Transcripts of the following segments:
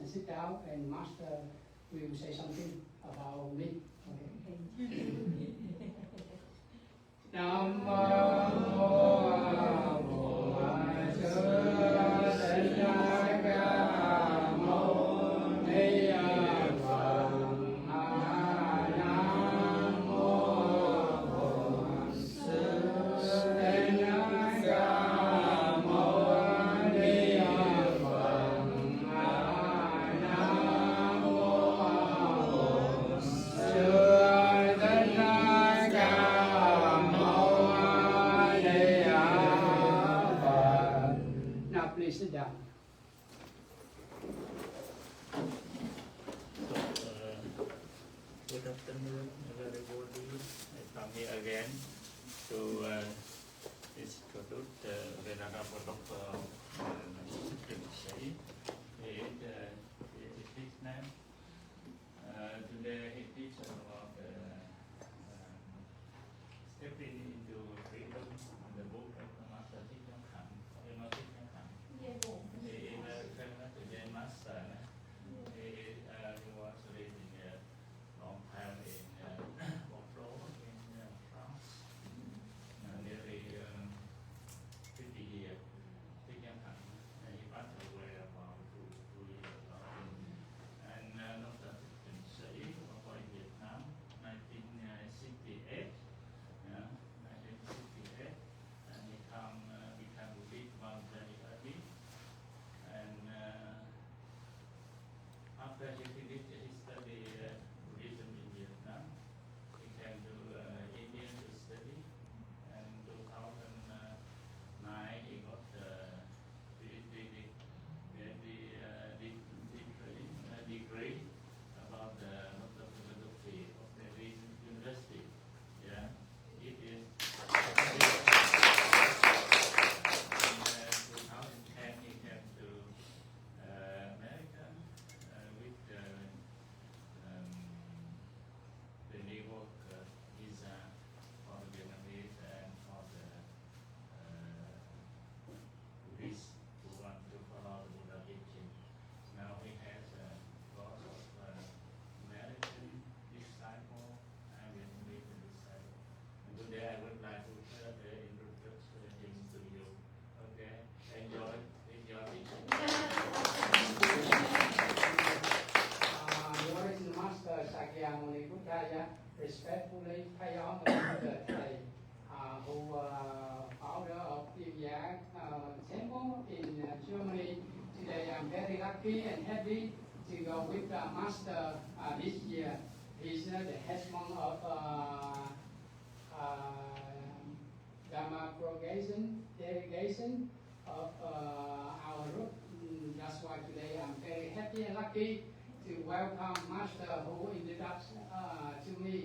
and sit down, and Master will say something about me. Okay. Nam sit down. Good afternoon, everybody. I come here again to introduce the Venerable Dr. Trừng. He is his name. Today he teaches about stepping into freedom in the book of the Master Thích. He is a famous today master. He was living a long time in Bordeaux in France, nearly 50 years. He passed away about two years ago. And Dr. Trừng was born in Vietnam, 1968. 1968, and he became a big mountain. And after he finished his study Buddhism in Vietnam, he came to India to study. And in 2009, he got the degree about the philosophy of the University. Yeah, it is. Respectfully pay homage to Thầy, who founder of Vien Giac Temple in Germany. Today I'm very lucky and happy to go with the Master this year. He's the head monk of Dharma Propagation, Delegation of our group. That's why today I'm very happy and lucky to welcome Master who introduced to me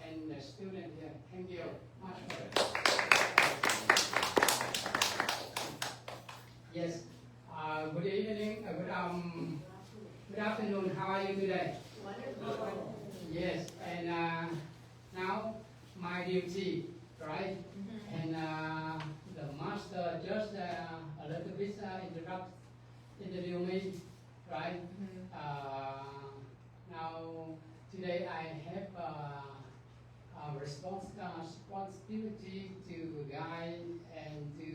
and the student here. Thank you, Master. Yes. Good evening. Good afternoon. How are you today? Wonderful. Yes. And now my duty, right? And the Master just a little bit interview me, right? Now today I have a responsibility to guide and to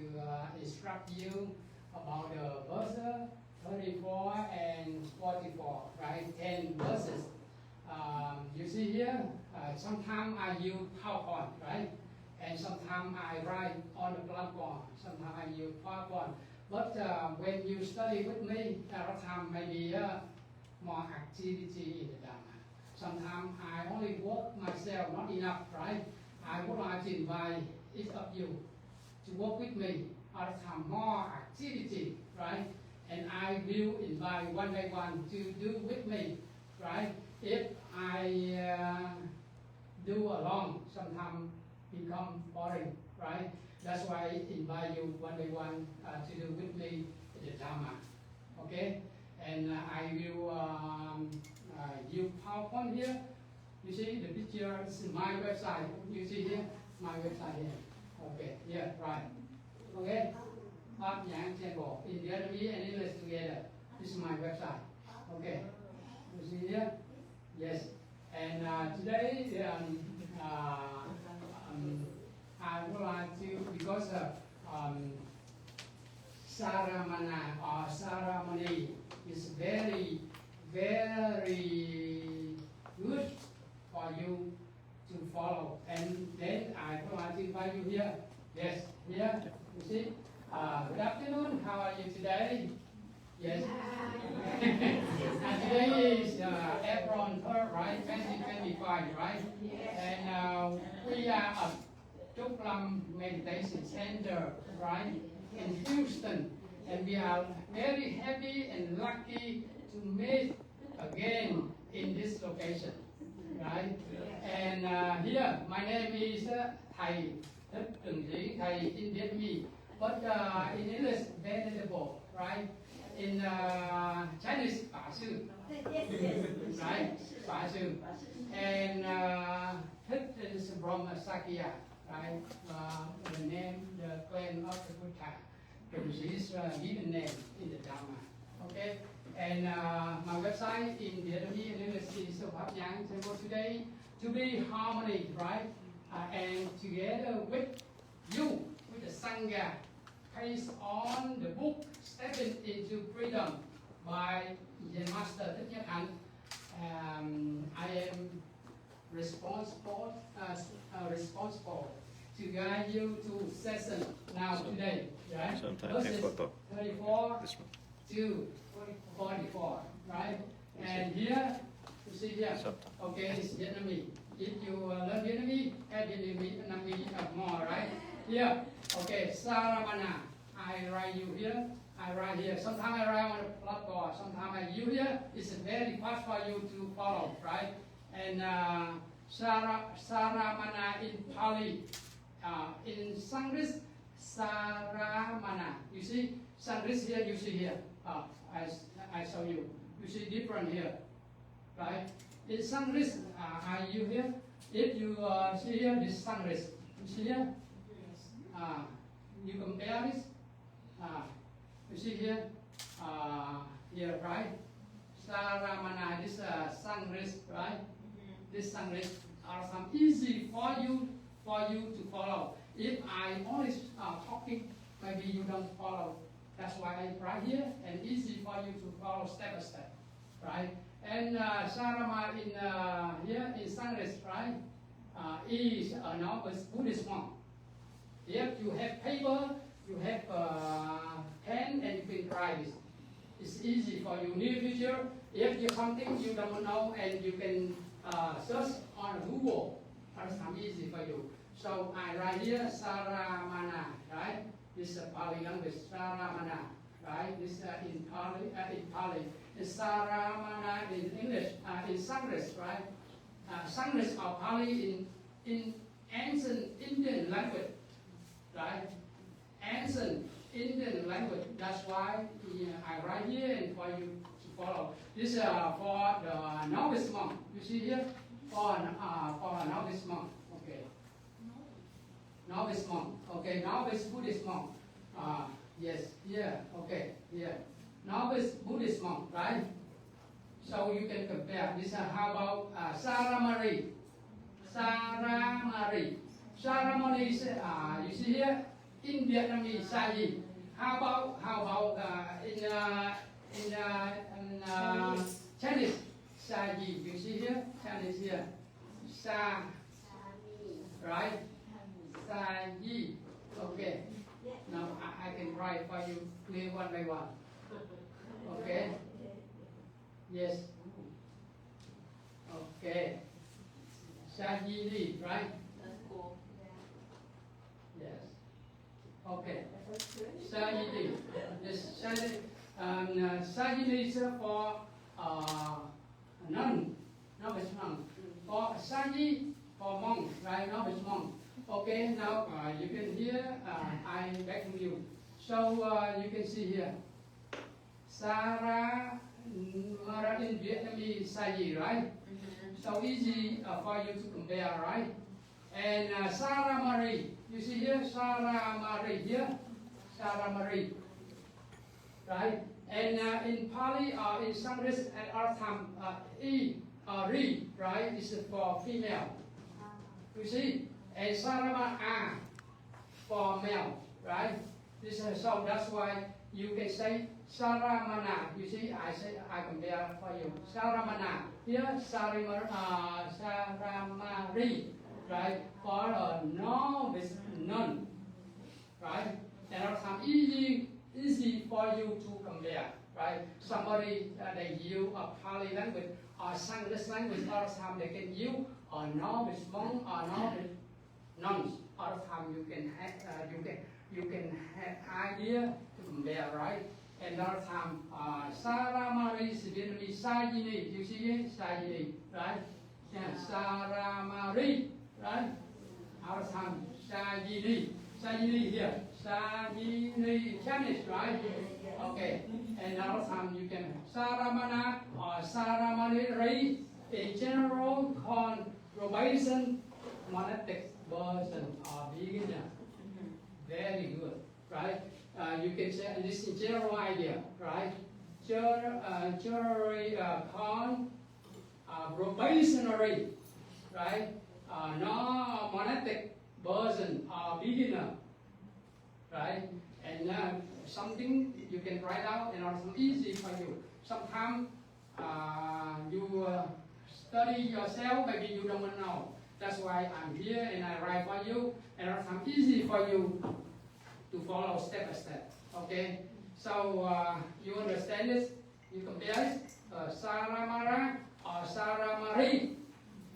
instruct you about the verse 34 and 44, right? 10 verses. You see here, sometimes I use PowerPoint, right? And sometimes I write on the platform, sometimes I use PowerPoint. But when you study with me, a lot of time maybe more activity in the Dharma. Sometimes I only work myself, not enough, right? I would like to invite each of you to work with me. Other time more activity, right? And I will invite one by one to do with me, right? If I do alone, sometimes become boring, right? That's why I invite you one by one to do with me the Dharma, okay? And I will use PowerPoint here. You see the picture is my website. You see here, my website here. Okay, yeah, right. Okay, Vien Giac Temple in Vietnamese and English together. This is my website. Okay. You see here? Yes. And today I would like to, because Saramana or ceremony is very, very good for you to follow. And then I would like to invite you here. Yes, here. You see? Good afternoon. How are you today? Yes. And today is April 3rd, right? 2025, right? And we are at Trúc Lâm Meditation Center, right? In Houston. And we are very happy and lucky to meet again in this location, right? And here, my name is Thầy Thích, Trừng, Thầy in Vietnamese, but in English, Venerable, right? In Chinese, Pháp Sư, right? Pháp Sư. And Thích is from Sakya, right? The name, the clan of the Buddha. Is given name in the Dharma. Okay, and my website in Vietnamese and English is Pháp Nhãn Temple today to be harmony, right? And together with you, with the Sangha, based on the book Stepping into Freedom by Master Cậu Chín, I am responsible to guide you to session now today, right? Verses 34 to 44, right? And here, you see here, okay, it's Vietnamese. If you learn Vietnamese, add Vietnamese more, right? Here, okay, Saramana, I write you here, I write here. Sometimes I write on the blackboard, sometimes I use here. It's very fast for you to follow, right? And Saramana in Pali. In Sanskrit, Saramana. You see, Sanskrit here, you see here. I show you. You see different here, right? In Sanskrit, you here. If you see here, this Sanskrit. You see here? You compare this. You see here? Here, right? Saramana, this Sanskrit, right? This Sanskrit are some easy for you to follow. If I always talking, maybe you don't follow. That's why I write here, and easy for you to follow step by step, right? And Sarama in here in Sanskrit, right, is a novice Buddhist monk. If you have paper, you have pen, and you can write this. It's easy for you. Near future, if you something you don't know, and you can search on Google. That's easy for you. So I write here Saramana, right? This is Pali language, Saramana, right? This in Pali. It's Saramana in English, in Sanskrit, right? Sanskrit or Pali in ancient Indian language, right? Ancient Indian language. That's why I write here and for you to follow. This is for the novice monk. You see here? For a novice monk, okay. Novice monk, okay. Novice Buddhist monk, yes, here, okay, here. Novice Buddhist monk, right? So you can compare. This how about Saramari? Saramari. Saramari is you see here in Vietnamese Sayi. How about in Chinese? Sayi, you see here? Chinese here. Sa, right? Sayi. Okay. Now I can write for you clear one by one. Okay? Yes. Okay. Sayi, right? Yes. Okay. Sayi. Yes, Sayi is for nun, novice monk. For Sayi, for monk, right? Novice monk. Okay, now you can hear, I back to you. So you can see here. Sara Mara in Vietnamese Sayi, right? So easy for you to compare, right? And Sara Marie, you see here, Sara Marie here, Sara Marie, right? And in Pali or in Sanskrit at our time, E or Ri, right, is for female. You see? And Sarama A for male, right? This is, so that's why you can say Saramana. You see, I compare for you. Saramana. Here, Saramari, right? For a novice nun, right? And our time easy for you to compare, right? Somebody they use a Pali language or Sanskrit language, other time they can use a novice monk or novice nuns. Other time you can have idea to compare, right? And other time Saramari is Vietnamese Sajini. You see it? Sajini, right? Yeah, Saramari, right? Other time Sajini. Sajini here. Sajini Chinese, right? Okay. And another time you can Saramana or Saramani in general called Propagation, monastic person or beginner. Very good, right? You can say this is general idea, right? Generally called probationary, right? No monastic person or beginner, right? And something you can write out and also easy for you. Sometimes you study yourself, maybe you don't know. That's why I'm here and I write for you, and also easy for you to follow step by step. Okay? So you understand this? You compare it? Saramara or Saramari.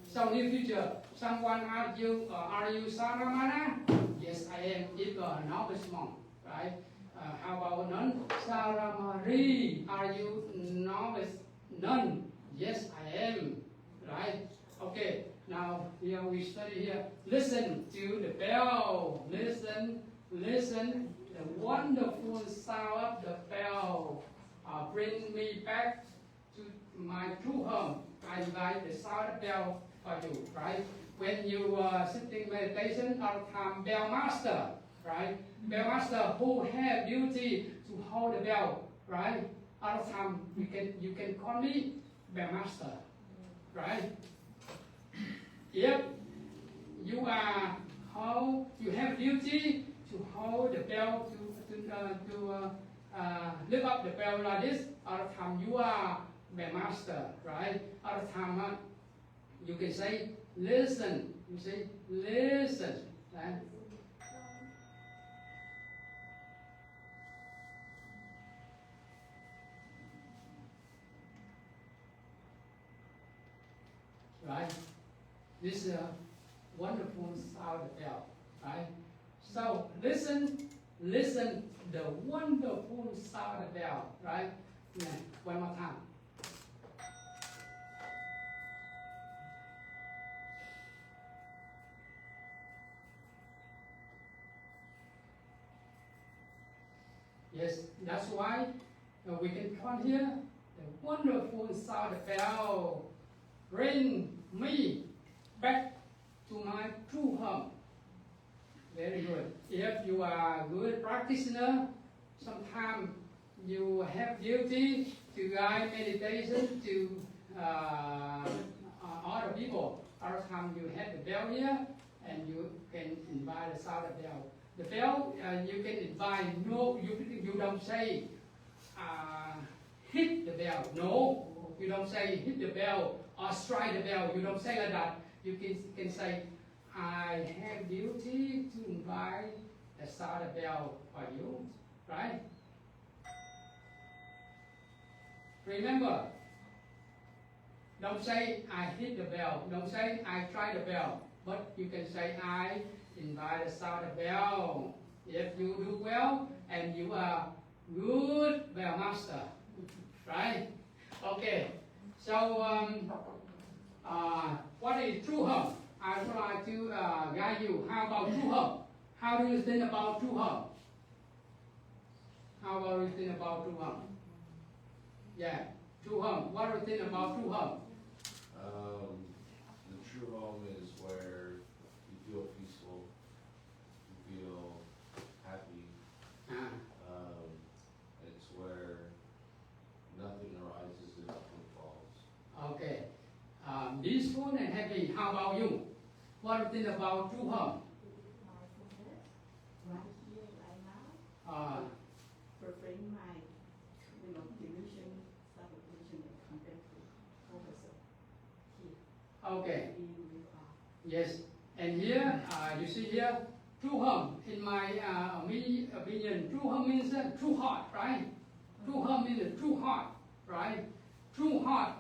So in the future, someone asks you, are you Saramana? Yes, I am. If a novice monk, right? How about nun? Saramari. Are you novice nun? Yes, I am. Right? Okay. Now here we study here. Listen to the bell. Listen. The wonderful sound of the bell. Bring me back to my true home. I invite the sound of the bell for you, right? When you sitting meditation, our time bell master, right? Bell master who have duty to hold the bell, right? Other time you can call me bell master, right? If you are you have duty to hold the bell to lift up the bell like this. Other time you are bell master, right? Other time you can say listen. You say listen, right? Right? This is a wonderful sound of bell, right? So listen, the wonderful sound of bell, right? Yeah. One more time. Yes, that's why we can come here. The wonderful sound of bell bring me back to my true home. Very good. If you are a good practitioner, sometimes you have duty to guide meditation to other people. Other time you have the bell here, and you can invite the sound of the bell. The bell you can invite. No, you don't say hit the bell. No, you don't say hit the bell or strike the bell. You don't say like that. You can say, I have duty to invite the sound of the bell for you, right? Remember, don't say I hit the bell. Don't say I try the bell. But you can say I invite the sound of the bell. If you do well and you are good bell master, right? Okay. So what is true home? I would like to guide you. How about true home? How do you think about true home? How about you think about true home? Yeah, true home. What do you think about true home? The true home is where you feel peaceful, you feel happy. It's where peaceful and happy. How about you? What do you think about true home? Mindfulness, right here, right now. Preferring my, delusion, self-delusion, and compared to focus here. Okay. Being with Yes. And here, you see here, true home. In my opinion, true home means true heart, right? True home means true heart, right? True heart,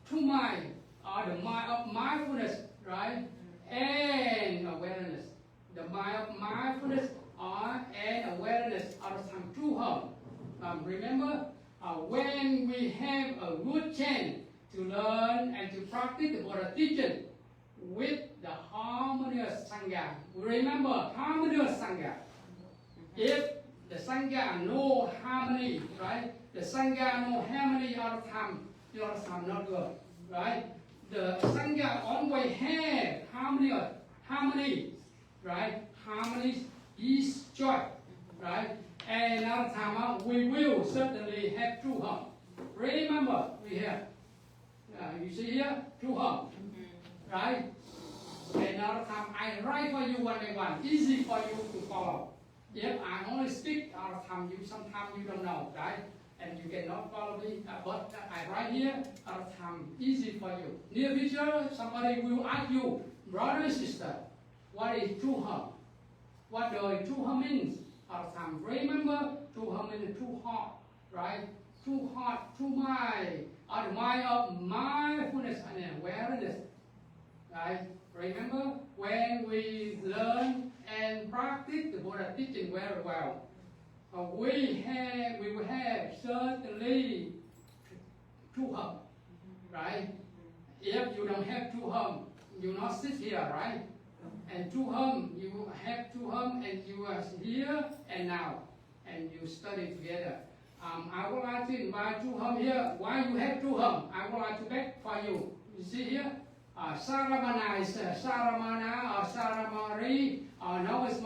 true mind, or the mind of mindfulness, right? And awareness. The mind of mindfulness and awareness are some true home. Remember, when we have a good chance to learn and to practice the Buddha teaching with the harmonious Sangha. Remember, harmonious Sangha. If the Sangha no harmony, right? The Sangha no harmony all the time, not good, right? The Sangha always have harmony, right? Harmony is joy, right? And another time we will certainly have true home. Remember, we have, you see here, true home, right? And another time I write for you one by one, easy for you to follow. If I only speak, other time sometimes you don't know, right? And you cannot follow me, but I write here, other time easy for you. Near future, somebody will ask you, brother and sister, what is true home? What does true home means? Other time, remember, true home means true heart, right? True heart, true mind, or the mind of mindfulness and awareness, right? Remember, when we learn and practice the Buddha teaching very well, we will have certainly true home, right? If you don't have true home, you not sit here, right? And true home, you have true home, and you are here and now, and you study together. I would like to invite true home here. Why you have true home? I would like to beg for you. You see here, Saramana is Saramana or Saramari, or novice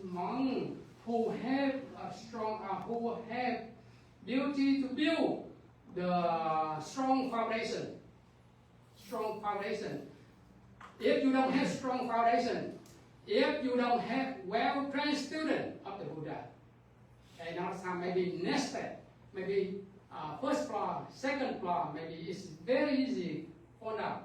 monk who have a strong, who have duty to build the strong foundation. Strong foundation. If you don't have strong foundation, if you don't have well-trained student of the Buddha, and also maybe nested, maybe first floor, second floor, maybe it's very easy fall down,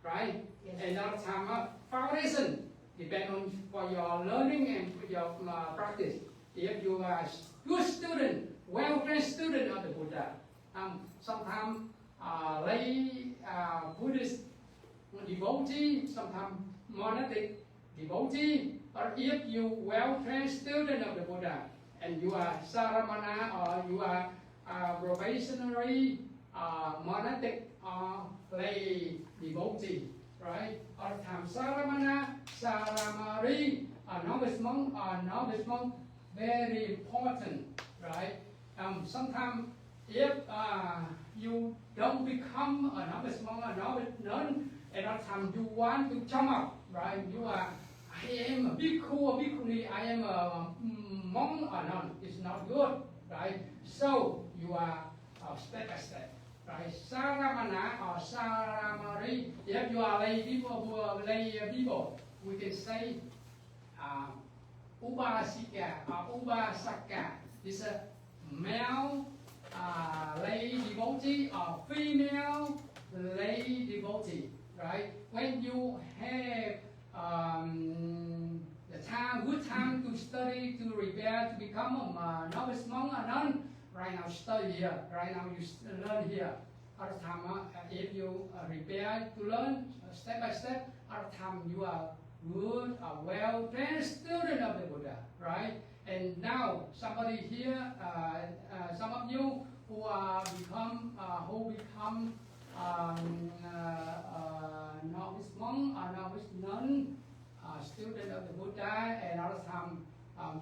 right? Yes. And another time, foundation depend on for your learning and for your practice. If you are a good student, well-trained student of the Buddha, sometimes lay Buddhist devotee, sometimes monastic devotee, or if you well-trained student of the Buddha, and you are Saramana or you are probationary, monastic or lay devotee, right? All the time, Saramana, Saramari, novice monk, very important, right? Sometimes if you don't become a novice monk, a novice nun, and all the time you want to jump up, right? You are, I am a bhikkhu or bhikkhuni, I am a monk or nun. It's not good, right? So you are step by step, right? Saramana or Saramari. If you are lay people, we can say Ubasika or Ubasaka. It's a male lay devotee or female lay devotee, right? When you have good time to study, to prepare to become a novice monk or nun, right now study here, right now you learn here. Other time, if you prepare to learn step by step, other time you are good, a well-trained student of the Buddha, right? And now somebody here, some of you who become novice monk or novice nun, student of the Buddha, and other time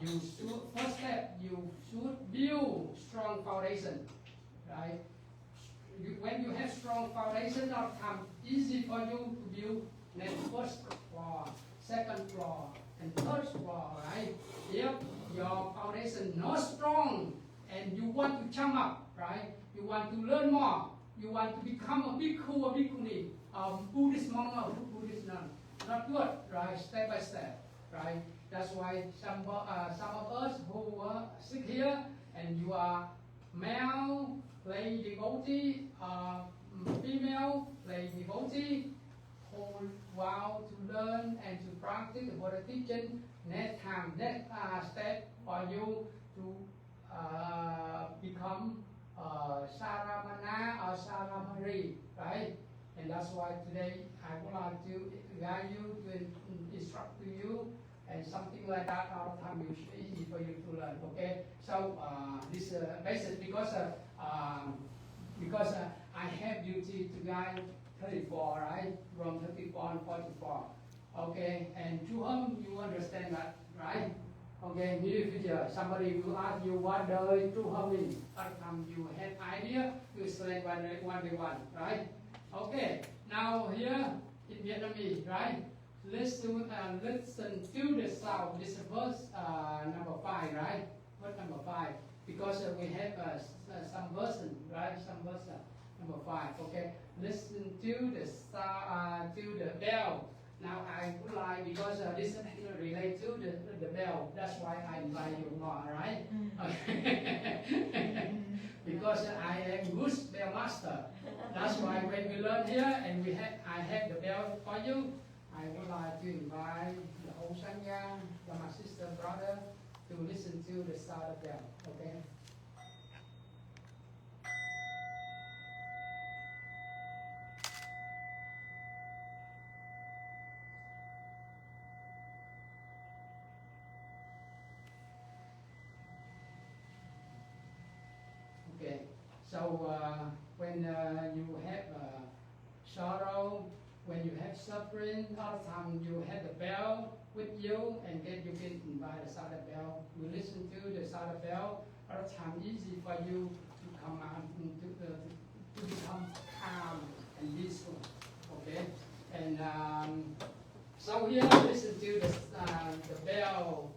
you should, first step, you should build strong foundation, right? When you have strong foundation, other time easy for you to build next first floor, second floor, and third floor, right? If your foundation not strong and you want to jump up, right? You want to learn more, you want to become a bhikkhu or bhikkhuni, Buddhist monk or Buddhist nun. Not good, right? Step by step, right? That's why some of us who are sit here and you are male, play devotee, female, play devotee, who vow to learn and to practice the Buddha teaching. Next time, next step for you to become Saramana or Saramari, right? And that's why today I would like to guide you, to instruct to you, and something like that all the time is easy for you to learn. Okay, so this basic because I have duty to guide 34, right? From 34 and 44. Okay, and to whom you understand that, right? Okay, in the future, somebody will ask you what does to whom mean. At the time you have idea, you explain one by one, right? Okay, now here in Vietnamese, right? Listen to the sound. This is verse number 5, right? Verse number 5. Because we have some version, right? Some verse number 5. Okay, listen to the sound, to the bell. Now I would like, because this relates to the bell. That's why I invite you more, right? Okay. Because I am good bell master. That's why when we learn here and I have the bell for you, I would like to invite the whole Sangha, my sister, brother, to listen to the sound of bell. Okay? Okay. So when you have sorrow, when you have suffering, all the time you have the bell with you, and then you can invite the sound of bell. You listen to the sound of bell. All the time easy for you to come out to become calm and peaceful. Okay, and so here listen to the bell.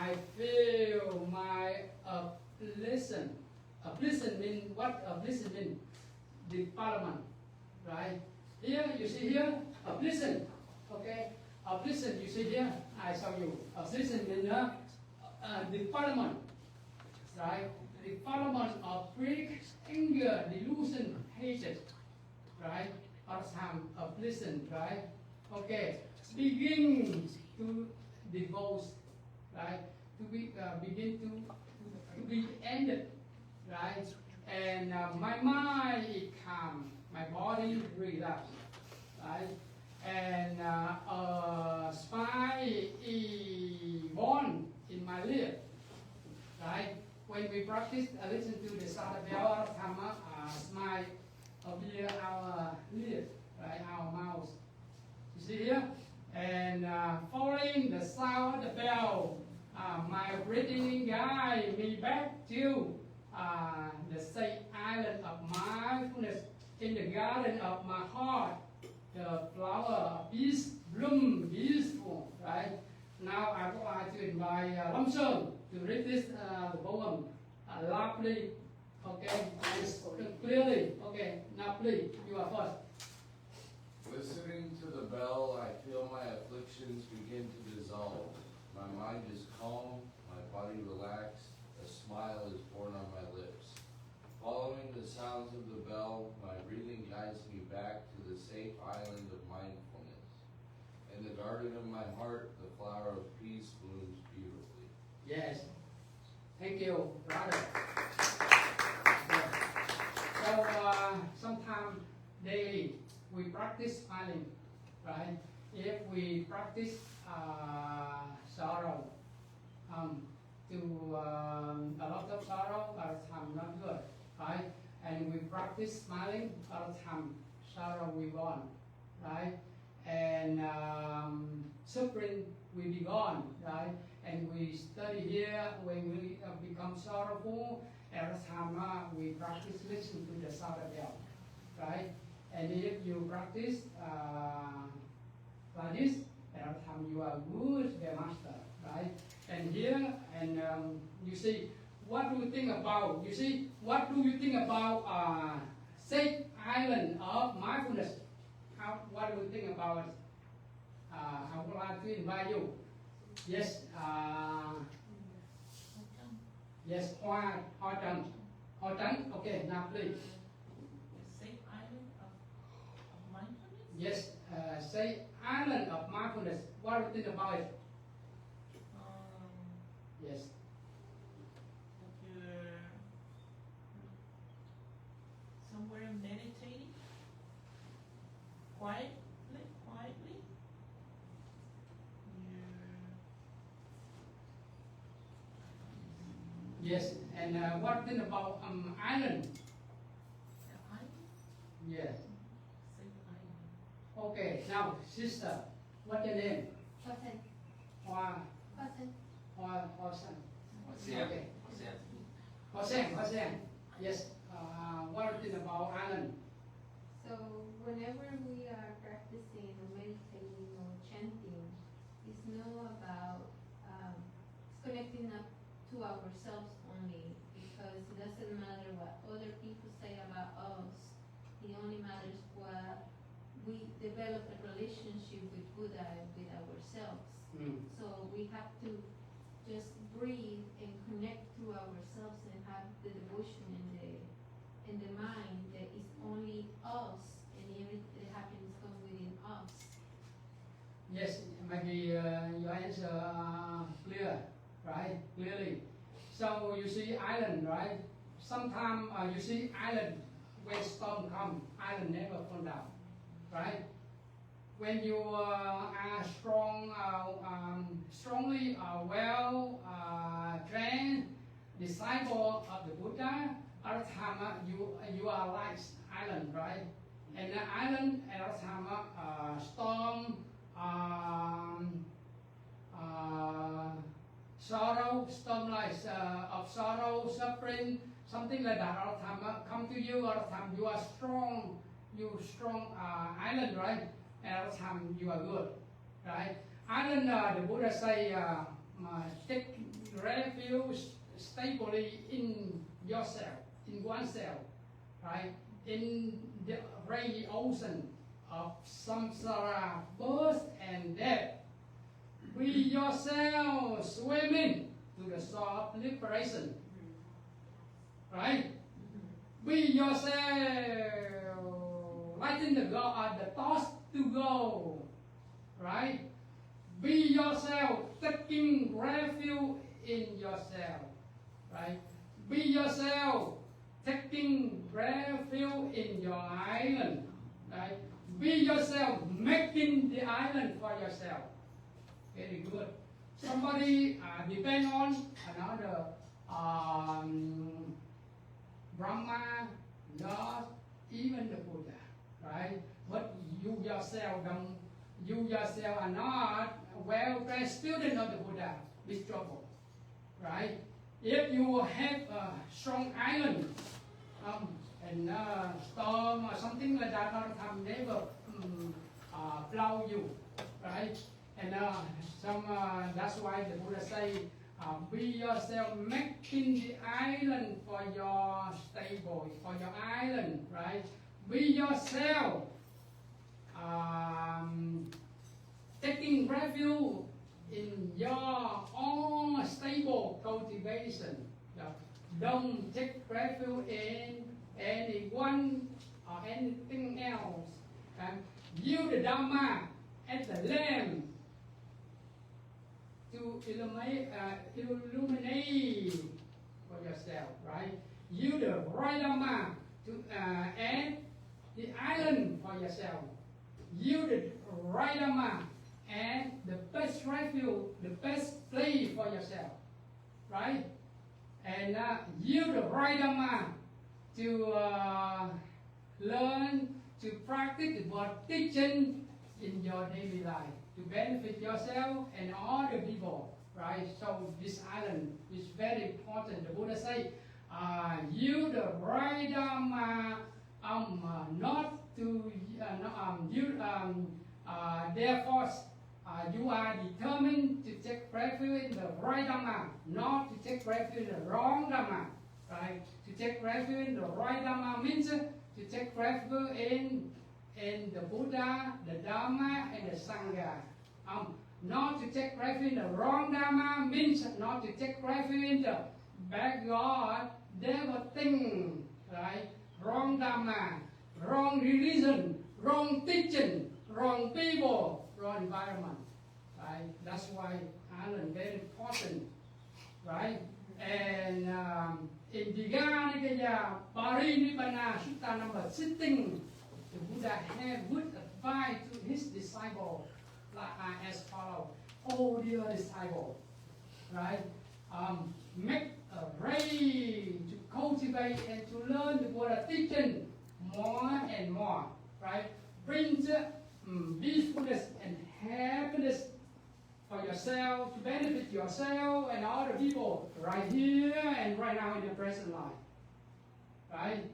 I feel my listen. Listen mean what? Listen mean the parliament, right? Here you see here listen, okay? Listen you see here. I show you. Listen mean the parliament, right? The parliament of greed, anger, delusion, hatred, right? All time of listen, right? Okay. Begin to divorce, right? To be begin to be ended. Right, and my mind is calm, my body relaxed, right, and a smile is born in my lip, right. When we practice, listen to the sound of bell, smile appear our lip, right, our mouth. You see here, and following the sound of the bell, my breathing guide me back to the safe island of mindfulness in the garden of my heart. The flower of peace bloom peaceful, right? Now I would like to invite Lâm Sơn to read this poem loudly, okay, clearly. Okay, now please, you are first. Listening to the bell, I feel my afflictions begin to dissolve. My mind is calm, my body relaxed, a smile is born on my lips. Following the sounds of the bell, my breathing guides me back to the safe island of mindfulness. In the garden of my heart, the flower of peace blooms beautifully. Yes. Thank you, brother. Okay. So sometimes daily we practice smiling, right? If we practice sorrow, to a lot of sorrow, a lot of time not good, right? And we practice smiling, a lot of time sorrow we gone, right? And suffering will be gone, right? And we study here, when we become sorrowful, every time we practice listen to the sound of bell, right? And if you practice like this, every time you are good, the master, right? And here, and you see, what do you think about? You see, what do you think about safe island of mindfulness. What do you think about it? I would like to invite you. Yes, yes, Hoa Trần. Okay, now please. Safe island of mindfulness? Yes, say island of mindfulness. What do you think about it? Yes. Like you're somewhere meditating quietly. Yes, and what do you think about island? The island? Yes. Safe island. Okay, now sister, what's your name? Cotton. Hoa. Cotton. Hoa San. What's Okay. Hoa Sen. Yes. What do you think about island? So whenever we are practicing or meditating or chanting, it's not about it's connecting up to ourselves only, because it doesn't matter what other people say about us. It only matters what we develop a relationship with Buddha and with ourselves. So we have to just breathe and connect to ourselves and have the devotion in the mind that is only us, and everything that happens come within us. Yes, maybe your answer clear, right? Clearly. So you see island, right? Sometimes you see island when storm come, island never fall down, right? When you are strongly well trained disciple of the Buddha, other time you are like island, right? And the island at other time storm, sorrow, storm like of sorrow, suffering, something like that. Other time come to you. Other time you are strong, island, right? And other time you are good, right? Island, the Buddha say, take refuge stably in yourself, in oneself, right? In the great ocean of samsara, birth and death. Be yourself swimming to the shore of liberation, right? Be yourself letting the thoughts to go, right? Be yourself taking refuge in yourself, right? Be yourself taking refuge in your island, right? Be yourself making the island for yourself. Very good. Somebody depend on another Brahma, God, even the Buddha, right? But you yourself are not well-trained student of the Buddha, big trouble, right? If you have a strong island and storm or something like that, all the time never blow you, right? And that's why the Buddha say, be yourself making the island for your stable, for your island, right? Be yourself taking refuge in your own stable cultivation. Don't take refuge in anyone or anything else. View the Dharma as the lamp to illuminate for yourself, right? Use the right Dharma to add the island for yourself. Use the right Dharma and the best refuge, the best place for yourself, right? And use the right Dharma to learn, to practice what teaching in your daily life, to benefit yourself and all the people, right? So this island is very important. The Buddha say, use the right Dharma, not to therefore you are determined to take refuge in the right Dharma, not to take refuge in the wrong Dharma, right? To take refuge in the right Dharma means to take refuge in the Buddha, the Dharma, and the Sangha. Not to take refuge in the wrong Dharma means not to take refuge in the bad God, devil thing, right? Wrong Dharma, wrong religion, wrong teaching, wrong people, wrong environment, right? That's why island very important, right? And in Diga Nikaya Parinibbana Sutta number 16, the Buddha had good advice to his disciple, as follows: "Oh dear disciple, right? Make ready to cultivate and to learn the Buddha teaching more and more, right? Bring peacefulness and happiness for yourself, to benefit yourself and other people right here and right now in the present life, right?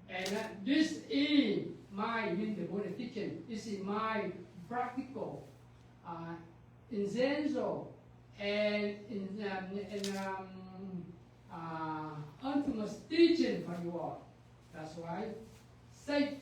And this is my the Buddha teaching. This is my practical, essential, and ultimate teaching for you all. That's why safe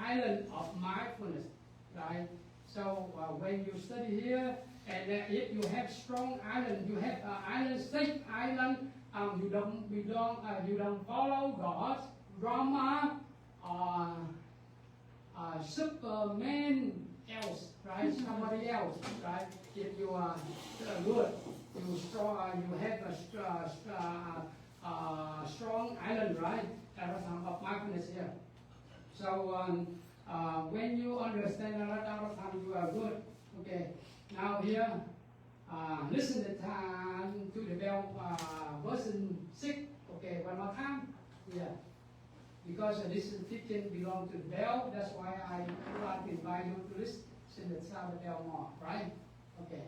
island of mindfulness, right? So when you study here, and if you have strong island, you have island, safe island, you don't follow God's drama or Superman else, right? Somebody else, right? If you are good, you strong, you have a strong island, right? Of mindfulness here. So when you understand a lot of time, you are good. Okay. Now here, listen to the bell, version 6. Okay, one more time. Yeah. Because this teaching belongs to the bell, that's why I would like to invite you to listen to the sound of the bell more, right? Okay.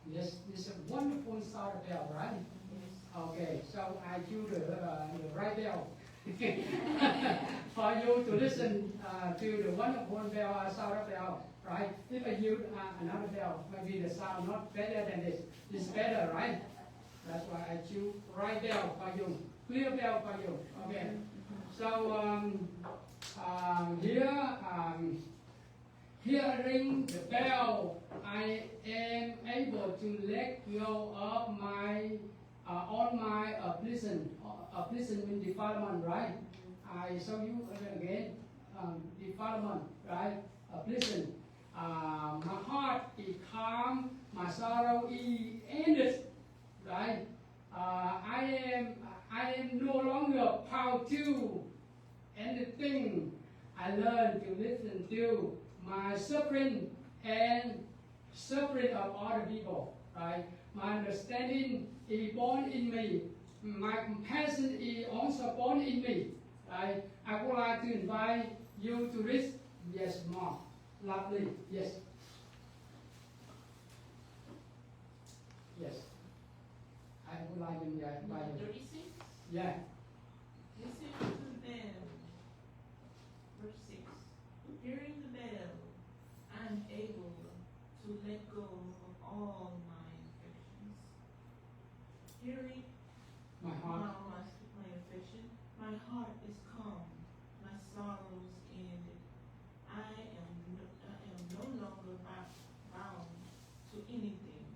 Yes, this is a wonderful sound of bell, right? Okay, so I choose the right bell for you to listen to the wonderful bell, sound of bell, right? If I use another bell, maybe the sound not better than this. This is better, right? That's why I choose right bell for you, clear bell for you. Okay. So here, hearing the bell, I am able to let go of my all my pleasant means defilement, right? I show you again defilement, right? Pleasant. My heart is calm, my sorrow is ended, right? I am no longer bound to anything. I learn to listen to my suffering and suffering of other people, right? My understanding is born in me. My compassion is also born in me, right? I would like to invite you to read. Yes, more. Lovely. Yes. Yes. I would like to invite you. 36? Yeah. Listen to them. Verse 6. Hearing the bell, I am able to let go of all my affections. Hearing My heart. my affection, my heart is calm, my sorrows ended. I am no longer bound to anything.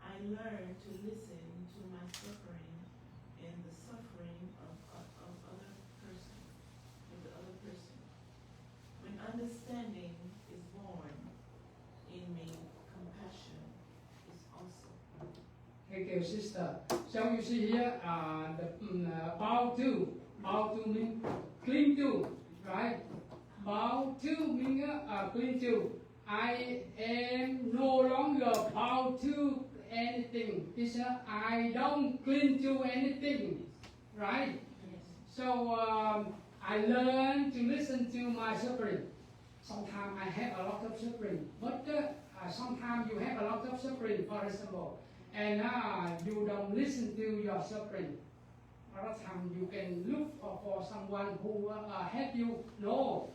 I learn to listen to my suffering and the suffering of other person, the other person. When understanding is born in me, compassion is also. Thank you, sister. So you see here, the bow to mean cling to, right? Bow to mean cling to. I am no longer bound to anything. It's I don't cling to anything, right? Yes. So I learn to listen to my suffering. Sometimes I have a lot of suffering, but sometimes you have a lot of suffering, for example, and you don't listen to your suffering, A lot of time you can look for someone who help you. No.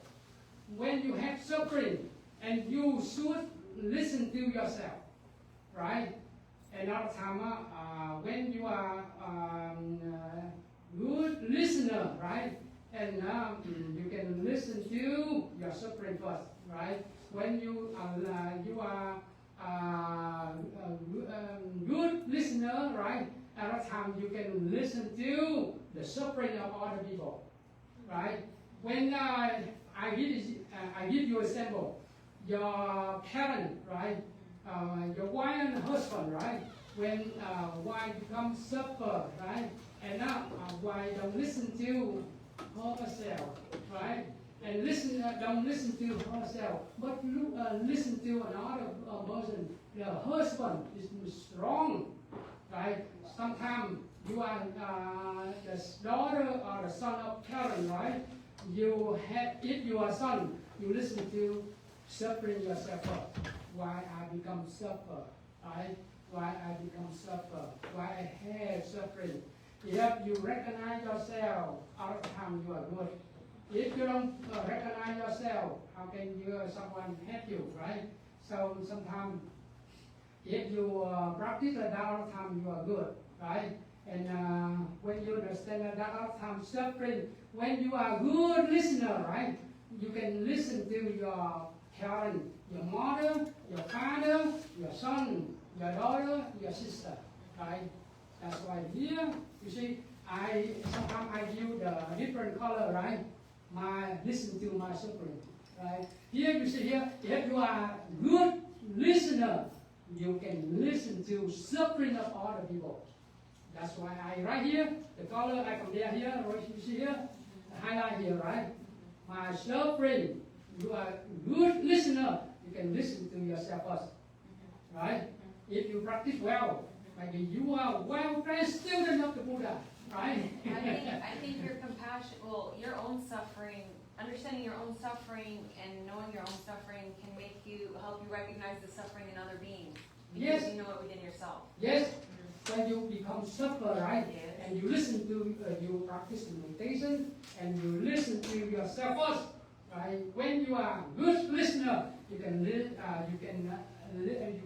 When you have suffering, and you should listen to yourself, right? Another time, when you are good listener, right? And you can listen to your suffering first, right? When you are good listener, right? Another time you can listen to the suffering of other people, right? When I give you an example, your parent, right? Your wife and husband, right? When wife becomes suffer, right? And now wife don't listen to herself, right? And don't listen to herself, but listen to another person. The husband is strong, right? Sometimes you are the daughter or the son of parent, right? If you are son, you listen to suffering yourself up. Why I become suffer, right? Why I become suffer? Why I have suffering? If you recognize yourself, all the time you are good. If you don't recognize yourself, how can someone help you, right? So sometimes, if you practice that all the time, you are good, right? And when you understand that all the time suffering, when you are a good listener, right? You can listen to your parent, your mother, your father, your son, your daughter, your sister, right? That's why here, you see, sometimes I give the different color, right? Listen to my suffering, right? Here you see here, if you are good listener, you can listen to suffering of other people. That's why I write here, the color I compare here, right? You see here, the highlight here, right? My suffering, you are good listener, you can listen to yourself first, right? If you practice well, maybe you are well-trained student of the Buddha, right? I think your compassion, your own suffering, understanding your own suffering and knowing your own suffering can help you recognize the suffering in other beings. Because Yes. you know it within yourself. Yes. When you become suffer, right? Yes. And you listen to, you practice meditation, and you listen to yourself first, right? When you are a good listener, you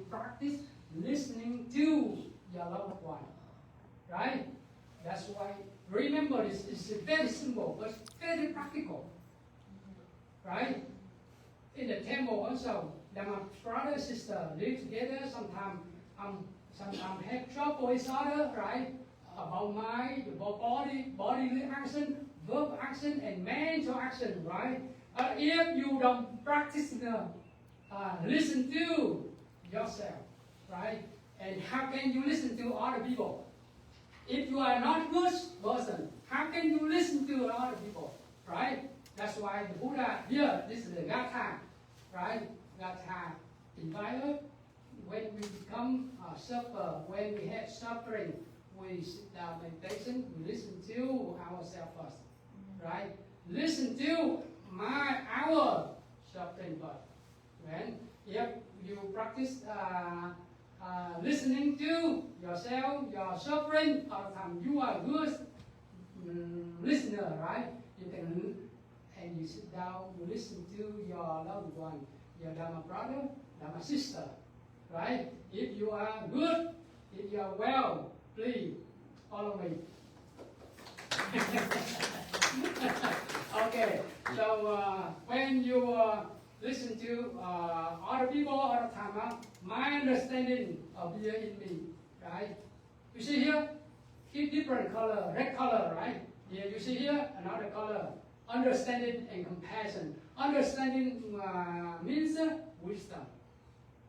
practice listening to your loved one, right? That's why, remember this is very simple, but very practical, right? In the temple also, my brother and sister live together, sometimes have trouble with each other, right? About mind, about bodily action, verb action, and mental action, right? If you don't practice listen to yourself, right? And how can you listen to other people? If you are not good person, how can you listen to other people, right? That's why the Buddha here, this is the Gatha, right? Gatha invite us when we become suffer, when we have suffering, we sit down meditation, we listen to ourselves first, right? Listen to our suffering first. When if you practice listening to yourself, your suffering, all the time you are good listener, right? You can and you sit down, you listen to your loved one, your Dharma brother, Dharma sister, right? If you are good, if you are well, please follow me. Okay, so when you listen to other people all the time, my understanding of here in me, right? You see here, different color, red color, right? Here you see here another color, understanding and compassion. Understanding means wisdom,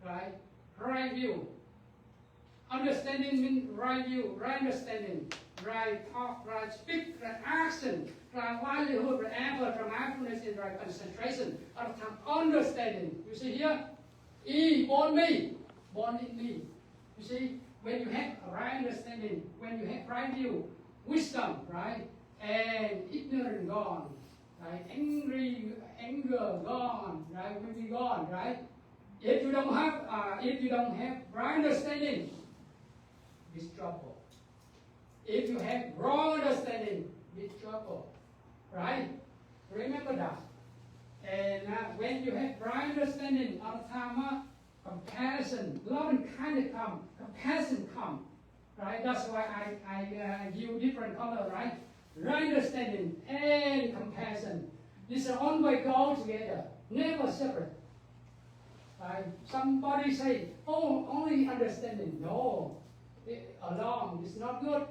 right? Right view. Understanding means right view, right understanding, right talk, right speak, right action, right livelihood, right effort, right mindfulness, and right concentration. All the time, understanding. You see here, born in me. You see, when you have right understanding, when you have right view, wisdom, right, and ignorance gone, right, anger gone, right, will be gone, right. If you don't have right understanding, it's trouble. If you have wrong understanding, big trouble, right? Remember that. And when you have right understanding, all the time, compassion, love and kindness come, compassion come, right? That's why I give different color, right? Right understanding and compassion. This is always go together, never separate. Right? Somebody say, oh, only understanding. No, alone is not good.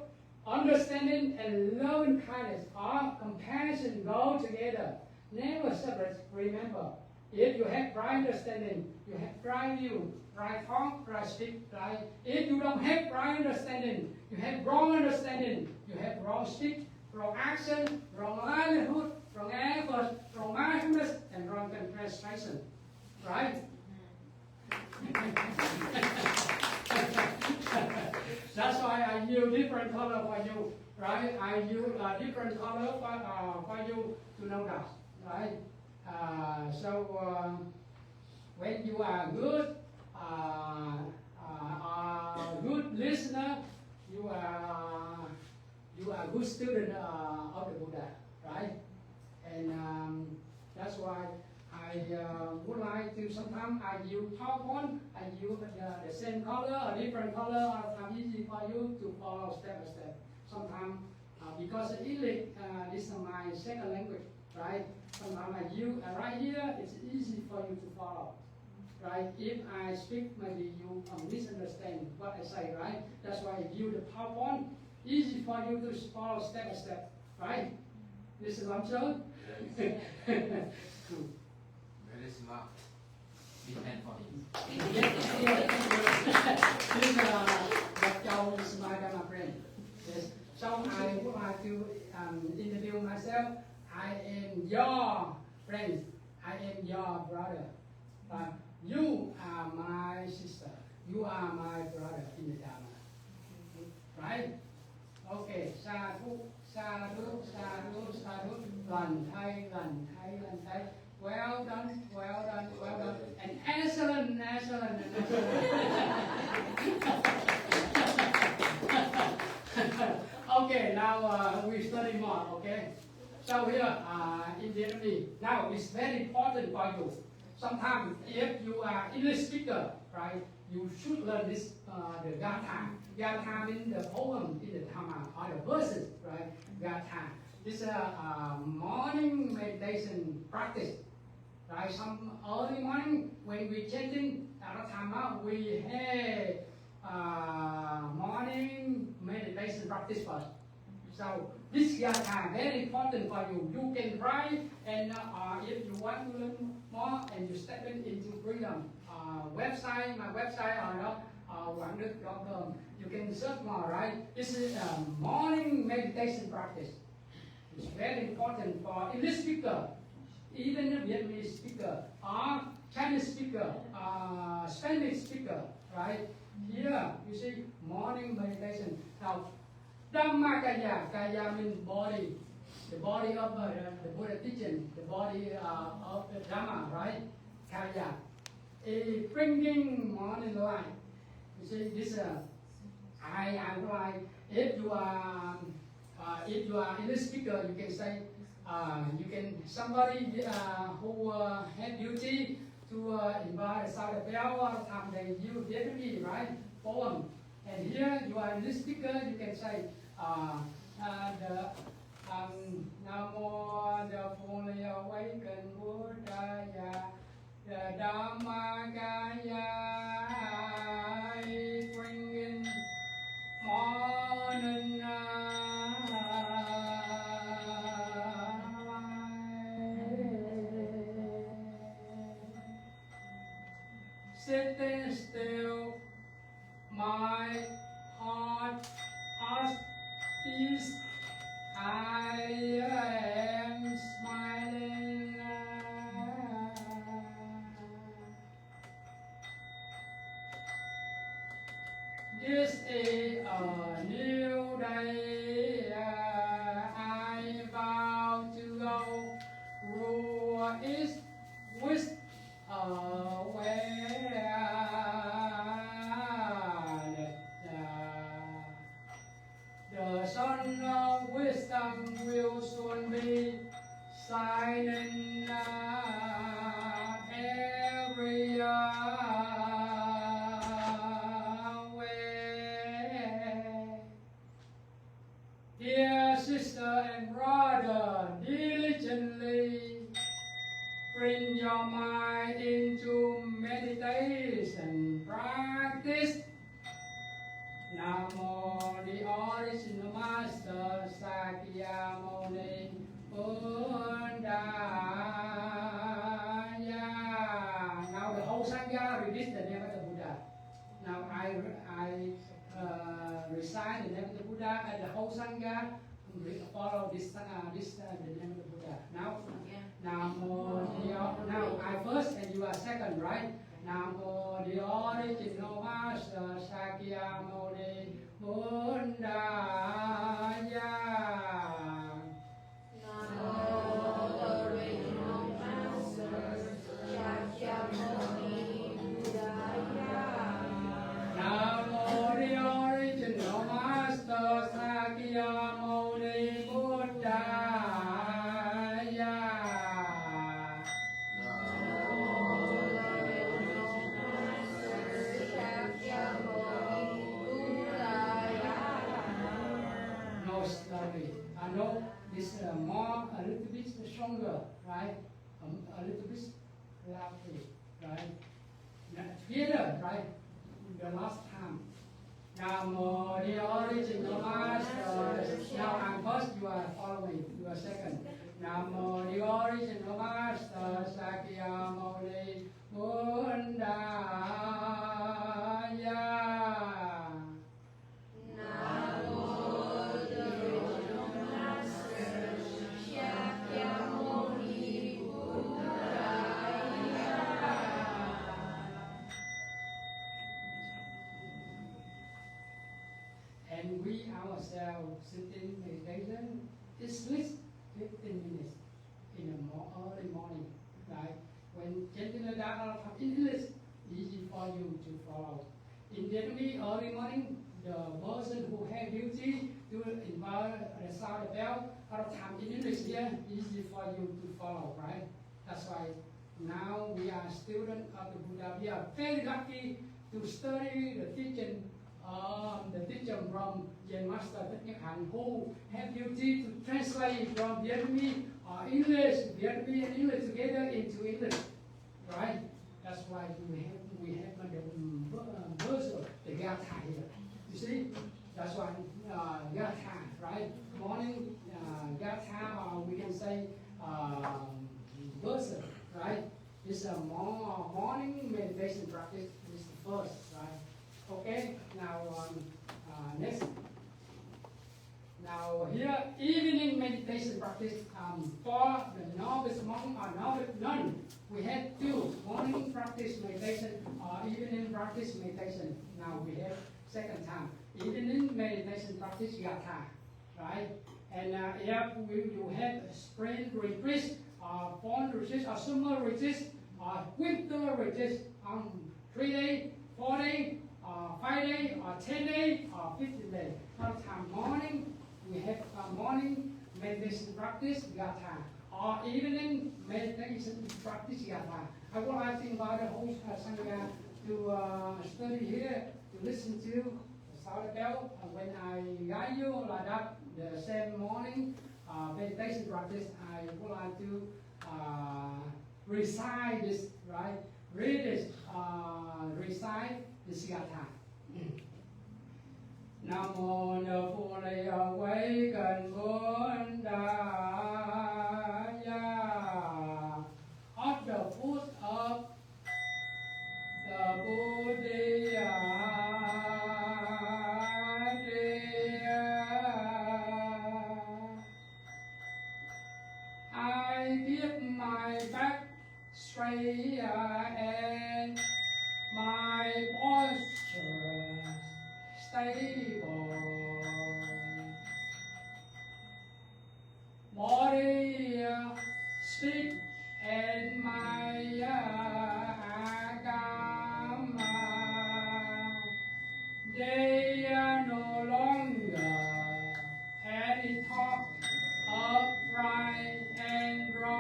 Understanding and love and kindness or compassion go together, never separate. Remember, if you have right understanding, you have right view, right talk, right speak, right? If you don't have right understanding, you have wrong understanding, you have wrong speech, wrong action, wrong livelihood, wrong effort, wrong mindfulness, and wrong concentration, right? That's why I use different color for you, right? I use different color for you to know that, right? So when you are good, good listener, you are good student of the Buddha, right? And that's why I would like to sometimes I use PowerPoint, I use the same color or different color, or it's easy for you to follow step by step. Sometimes because English this is my second language, right? Sometimes I use right here, it's easy for you to follow, right? If I speak, maybe you misunderstand what I say, right? That's why I use the PowerPoint, easy for you to follow step by step, right? This is what I'm saying. Very smart. Big hand for him. This Dr. is my Dharma friend. Yes. So I would like to introduce myself. I am your friend. I am your brother. You are my sister. You are my brother in the Dharma. Right? Okay. Sadhu, sadhu, sadhu, sadhu. Lần thay, lần thay, lần thay. Well done, well done, well done. And excellent, excellent, excellent. Okay, now we study more, okay? So here in Vietnamese, now it's very important for you. Sometimes if you are English speaker, right, you should learn this, the Gatha. Gatha means the poem in the Dharma, or the verses, right? Gatha. This is a morning meditation practice. Right, some early morning when we chanting at the time we have morning meditation practice first. So this Gatha very important for you. You can write, and if you want to learn more and you step into freedom website, my website or quangduc.com, you can search more. Right, this is morning meditation practice. It's very important for English speaker. Even a Vietnamese speaker, or Chinese speaker, Spanish speaker, right? Here, you see, morning meditation. Now, Dhamma Kaya, Kaya means body, the body of the Buddha teaching, the body of the Dhamma, right? Kaya, a bringing morning light. You see, this I would like, if you are English speaker, you can say, you can somebody who have duty to invite a side of bell or time they use Vietnamese, right? Poem. And here you are in this speaker, you can say Namo the fully awakened Buddha, the Dhamma Kaya, bringing morning. Sitting still, my heart is, I am smiling. This is a new day, I vow to go, rule is with where the shining every way. Dear sister and brother, diligently bring your mind into meditation practice. Namo the original Master Sakyamuni Buddha. Now the whole Sangha repeats the name of the Buddha. Now I recite the name of the Buddha, and the whole Sangha follow this the name of the Buddha. Now, Namo now I first and you are second, right? Namo the original Master Sakyamuni Buddha. Namo the original Master Sakyamuni Buddha. Namo the original Master Sakyamuni Buddha. I know this more a little bit stronger, right? A little bit loudly, right? Together, right? The last time. Namo the original Master. Now I'm first, you are following. You are second. Namo the original Master Sakyamuni Buddha. And we ourselves sitting meditation is at least 15 minutes in the early morning, right? When gentlemen Dharma come in English, easy for you to follow. In Vietnamese, early morning, the person who have duty to invite the sound the bell, a lot of time in English here, easy for you to follow, right? That's why now we are students of the Buddha. We are very lucky to study the teaching from Zen Master Hạnh, who have duty to translate from Vietnamese or English, Vietnamese and English together into English, right? That's why we have the verse of the Gatha here. You see, that's why Gatha, right? Morning Gatha, or we can say verse, right? It's a morning meditation practice. This is the first, right? Okay, now next. Now here, evening meditation practice for the novice monk or novice nun. We have two, morning practice meditation or evening practice meditation. Now we have second time, evening meditation practice Gatha, right? And here you have spring retreat, fall retreat, or summer retreat, or winter retreat on 3 days, 4 days, 5 days, or 10 days, or 15 days. Sometime morning, we have a morning meditation practice Gatha, or evening meditation practice Gatha. I would like to invite the whole Sangha to study here, to listen to the sound bell. When I guide you like that, the same morning meditation practice, I would like to recite this, right? Read this, recite this Gatha. Namo the fully awakened Buddha, at the foot of the Buddha, I give my back straight and my posture stable. Body, speak, and my agama, they are no longer any talk of pride and wrong.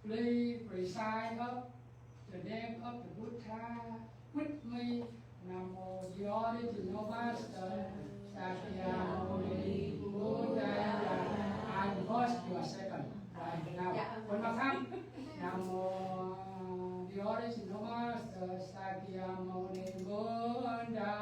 please recite up the name of the Buddha with me. Namo Delegation Master Sakyamuni Buddha. And first you are second. Right now, one more time. Namo Delegation Master Sakyamuni Buddha.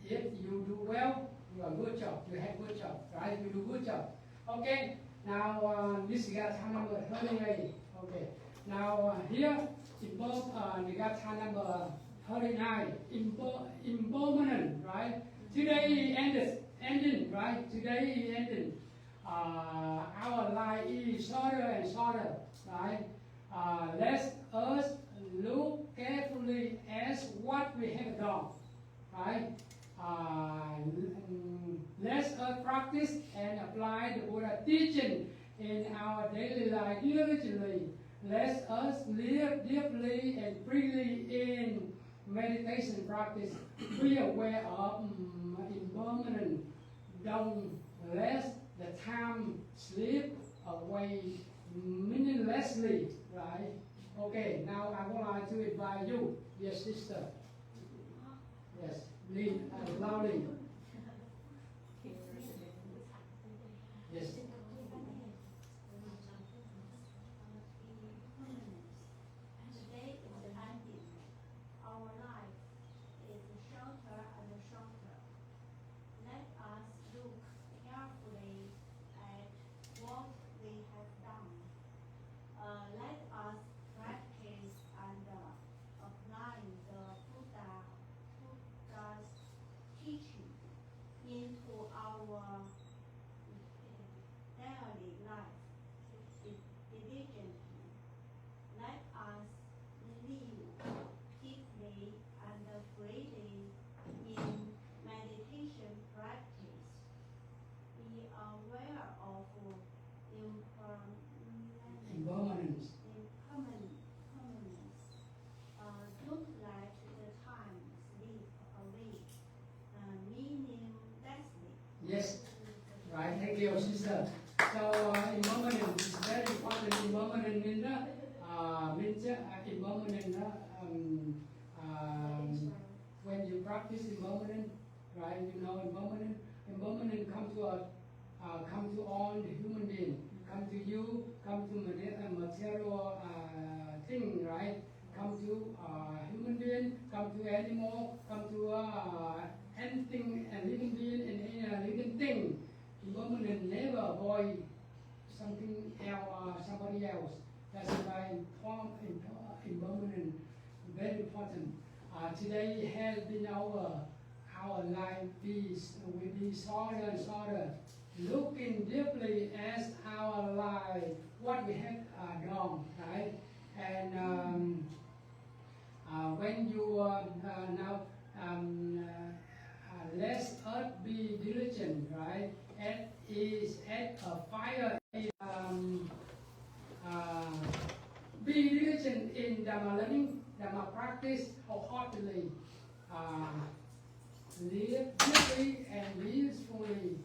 If you do well, you are good job. You have good job, right? You do good job. Okay. Now this Nigatha number 38. Okay. Now here Nigatha number 39. Impermanent, right? Today ending, right? Today ending. Our life is shorter and shorter, right? Let us look carefully at what we have done, right? Let us practice and apply the Buddha teaching in our daily life diligently. Let us live deeply and freely in meditation practice. Be aware of impermanence. Don't let the time slip away meaninglessly, right? Okay, now I would like to invite you, dear sister. Yes, lead loudly. Yes. Today is ending. Our life is shorter and shorter. Let us look carefully at what we have done. Let us practice and apply the Buddha's teaching into our daily life diligently. Let us live deeply and freely in meditation practice. Be aware of Impermanence. Don't let the time slip away meaninglessly. Yes. Right, thank you, sister. So impermanence is very important. Impermanence means when you practice impermanence, right? You know impermanence. Impermanence come to all the human beings. Come to you. Come to material thing, right? Come to human being. Come to animal. Come to anything, a living being, and any living thing. Impermanent never avoid something else, somebody else. That's why impermanent very important. Today has been our life will be shorter and shorter. Looking deeply at our life, what we have done, right? And when you now let us be diligent, right? At a fire. Be diligent in Dharma learning, Dharma practice wholeheartedly. Live deeply and peacefully.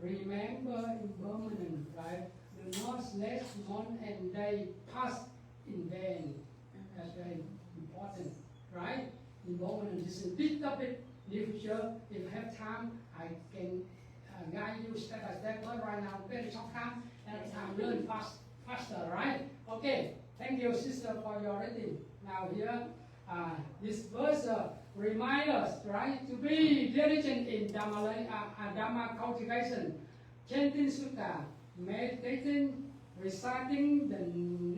Remember impermanence, right? Do not let month and day pass in vain. That's very important, right? Impermanence is a big topic. In the future, if you have time, I can guide you step by step. But right now, very short time, and time learn faster, right? Okay, thank you, sister, for your reading. Now here, this verse reminds us, right, to be diligent in Dharma cultivation, chanting sutta, meditating, reciting the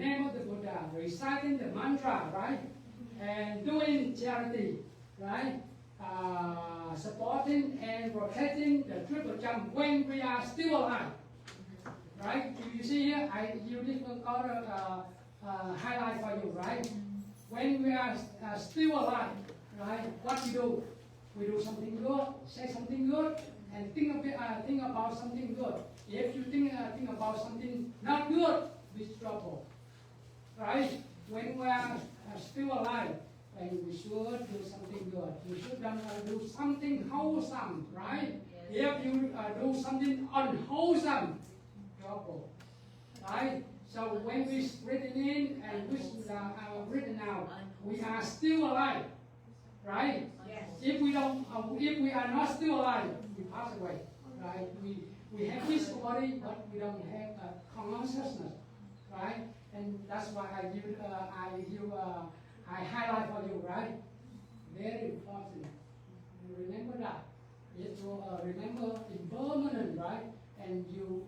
name of the Buddha, reciting the mantra, right, and doing charity, right, supporting and protecting the triple jump when we are still alive, right? You see here, you didn't got a highlight for you, right? When we are still alive, right? What we do? We do something good, say something good, and think about something good. If you think about something not good, with trouble, right? When we are still alive, and we should do something good. We should do something wholesome, right? If you do something unwholesome, trouble, right? So when we breathe in and we breathe out, we are still alive, right? Yes. If we don't, if we are not still alive, we pass away, right? We have physical body, but we don't have consciousness, right? And that's why I highlight for you, right? Very important. You remember that. It will remember impermanent, right? And you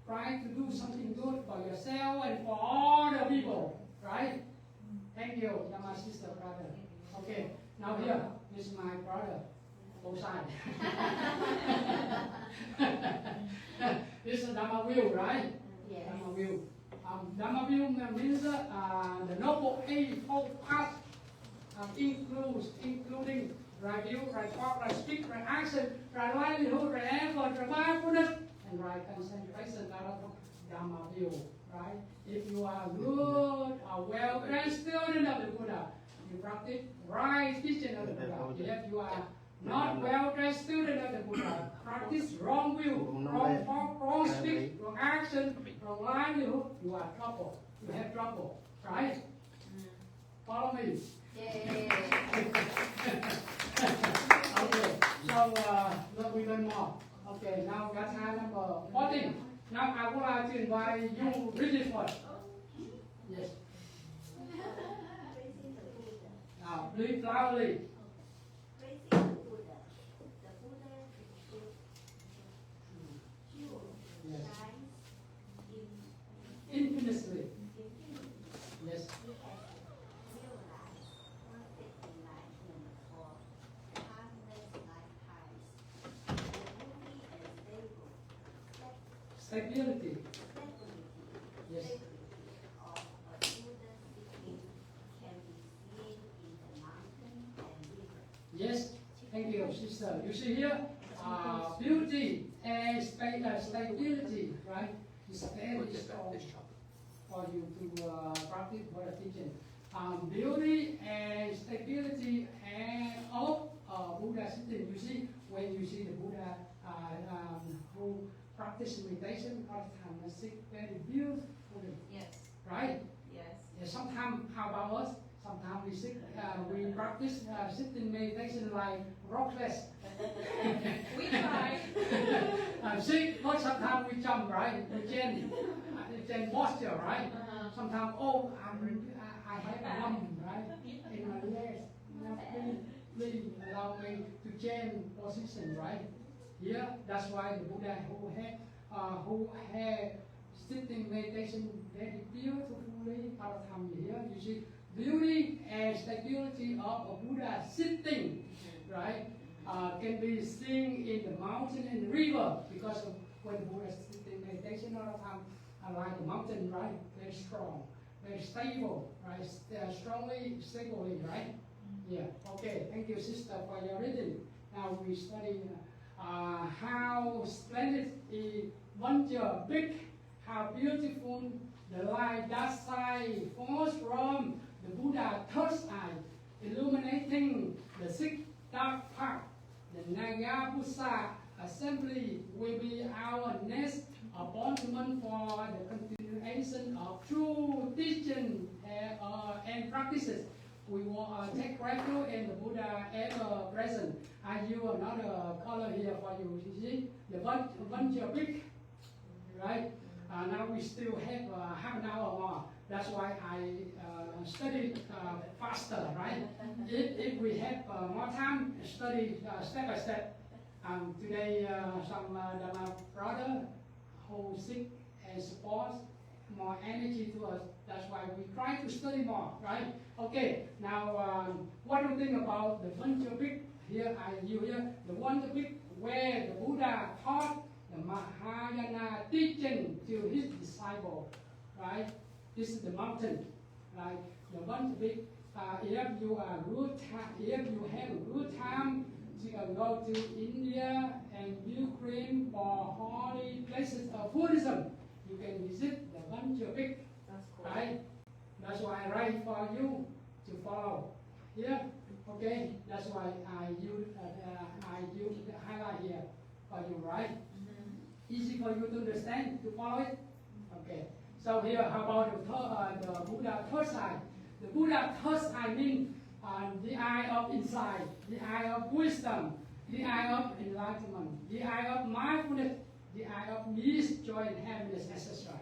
try to do something good for yourself and for all the people, right? Thank you, you're my sister, brother. Okay, now here, this is my brother, both sides. This is Dharma wheel, right? Yes. Dharma wheel. Dharma wheel means the noble eightfold path including right view, right thought, right speech, right action, right livelihood, right effort, right mindfulness, and right concentration. Dharma view, right? If you are good, a well-trained student of the Buddha, you practice right teaching of the Buddha. If you are not well-trained student of the Buddha, practice wrong view, wrong thought, wrong speech, wrong action, wrong livelihood, you are trouble. You have trouble, right? Follow me. Yay. Okay, so we learn more. Okay, now Gatha number 14. Now I would like to invite you read it first. Yes. Praising the Buddha. Now read loudly. Praising the Buddha. The Buddha is pure, Yes. shines Infinitely. infinity. Yes. He has realized perfect enlightenment for countless lifetimes. The beauty and Stability. Yes. stability of a Buddha sitting can be seen in the mountain and river. Yes. Thank you, sister. You see here, beauty and stability, right? Is very strong for you to practice for the teaching. Beauty and stability and of Buddha sitting. You see, when you see the Buddha who practice meditation all the time, I sit very beautiful, Yes. right? Yes. Yeah, sometimes, how about us? Sometimes we sit, we practice sitting meditation like rockless. We try. Sit, but sometimes we jump, right? We change posture, right? Sometimes, I have a lump, right? In my legs. Please allow me to change position, right? Here, that's why the Buddha who had sitting meditation very beautifully all the time here. You see, beauty and stability of a Buddha sitting, right? Can be seen in the mountain and river because of when the Buddha is sitting meditation all the time, like the mountain, right? Very strong, very stable, right? Stably, right? Yeah. Okay. Thank you, sister, for your reading. Now we study how splendid is wonder big, how beautiful the light that side falls from the Buddha third eye, illuminating the sixth dark path. The Nagabusa assembly will be our next appointment for the continuation of true teaching and practices. We will take refuge in the Buddha ever present. I use another color here for you. You see, the bunch of big, right? Now we still have half an hour more. That's why I studied faster, right? If we have more time, study step by step. Today, some Dharma brother who sick and supports more energy to us. That's why we try to study more, right? Okay, now what do you think about the Vantabik? Here the Vantabik where the Buddha taught the Mahayana teaching to his disciple, right? This is the mountain, right? The Vantabik, if you have a good time you can go to India and Ukraine for holy places of Buddhism. You can visit the bunch of it, That's cool. right? That's why I write for you to follow. Here, okay. That's why I use the highlight here for you, right? Easy for you to understand, to follow it. Okay. So here, how about the Buddha third side? The Buddha third side means the eye of insight, the eye of wisdom, the eye of enlightenment, the eye of mindfulness, the eye of peace, joy, and happiness, etc.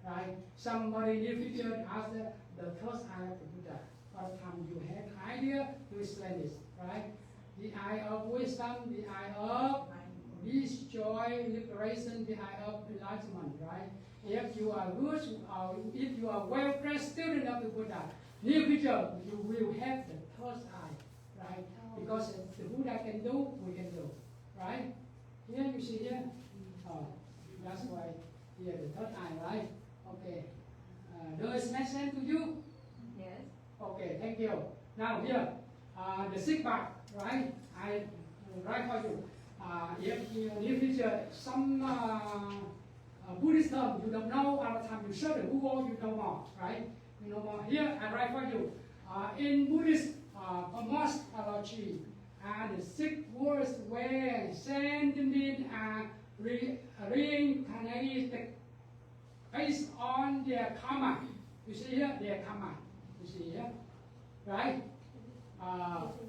Right? Somebody in the future asked the third eye of the Buddha. First time you have idea to explain this, right? The eye of wisdom, the eye of peace, joy, liberation, the eye of enlightenment, right? If you are good, or if you are well-dressed student of the Buddha, near future you will have the third eye, right? Because the Buddha can do, we can do, right? Here you see here, that's why here the third eye, right? Okay. Does it make sense to you? Yes. Okay, thank you. Now here, the sixth part, right? I write for you. If you in the future some Buddhist term you don't know, other time you search the Google, you know more, right? You know more. Here I write for you. In Buddhist cosmology, the 6 words where sentient are reincarnated based on their karma. You see here, their karma. You see here, right?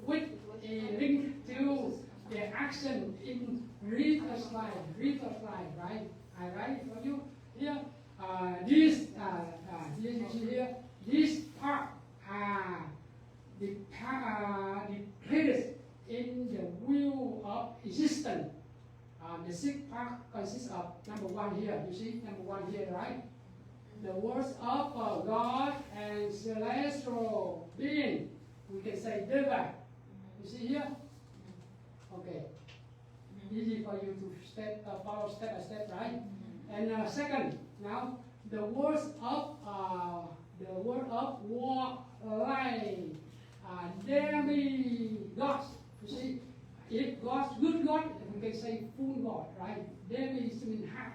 Which is linked to their action in reverse life, right? I write it for you here. Here you see here, this part are the places in the wheel of existence. The 6th part consists of number 1 here. You see number 1 here, right? The words of God and celestial being. We can say Deva. You see here? Okay. Easy for you to follow step by step, right? And second, now the words of war life, demigods. You see, if God's good God, we can say full God, right? Demi means half.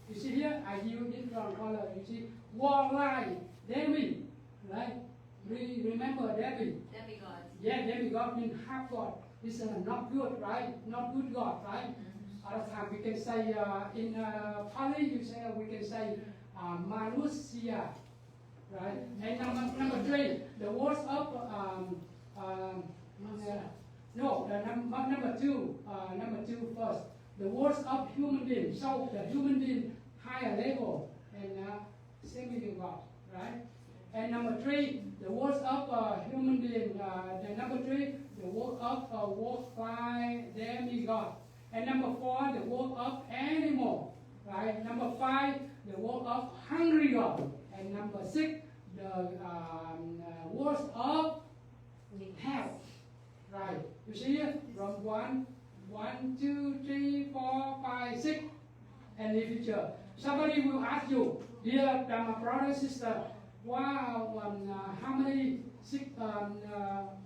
You see here, I use different color. You see, war life, demi, right? Remember demi. Demigods. Yeah, demigod means half God. This is not good, right? Not good God, right? Other time we can say in Pali, we can say Manusya, right? And number 3, the words of number two first. The words of human being. So the human being higher level and semi-God, right? And number 3, the words of human being. Number 3, the work of work-fly demigod. And number 4, the work of animal, right? Number 5, the work of hungry God. And number 6, the words of health, right? You see here, from 1, 2, 3, 4, 5, 6, and in the future. Somebody will ask you, dear Dharma brother, sister, wow, how many 6,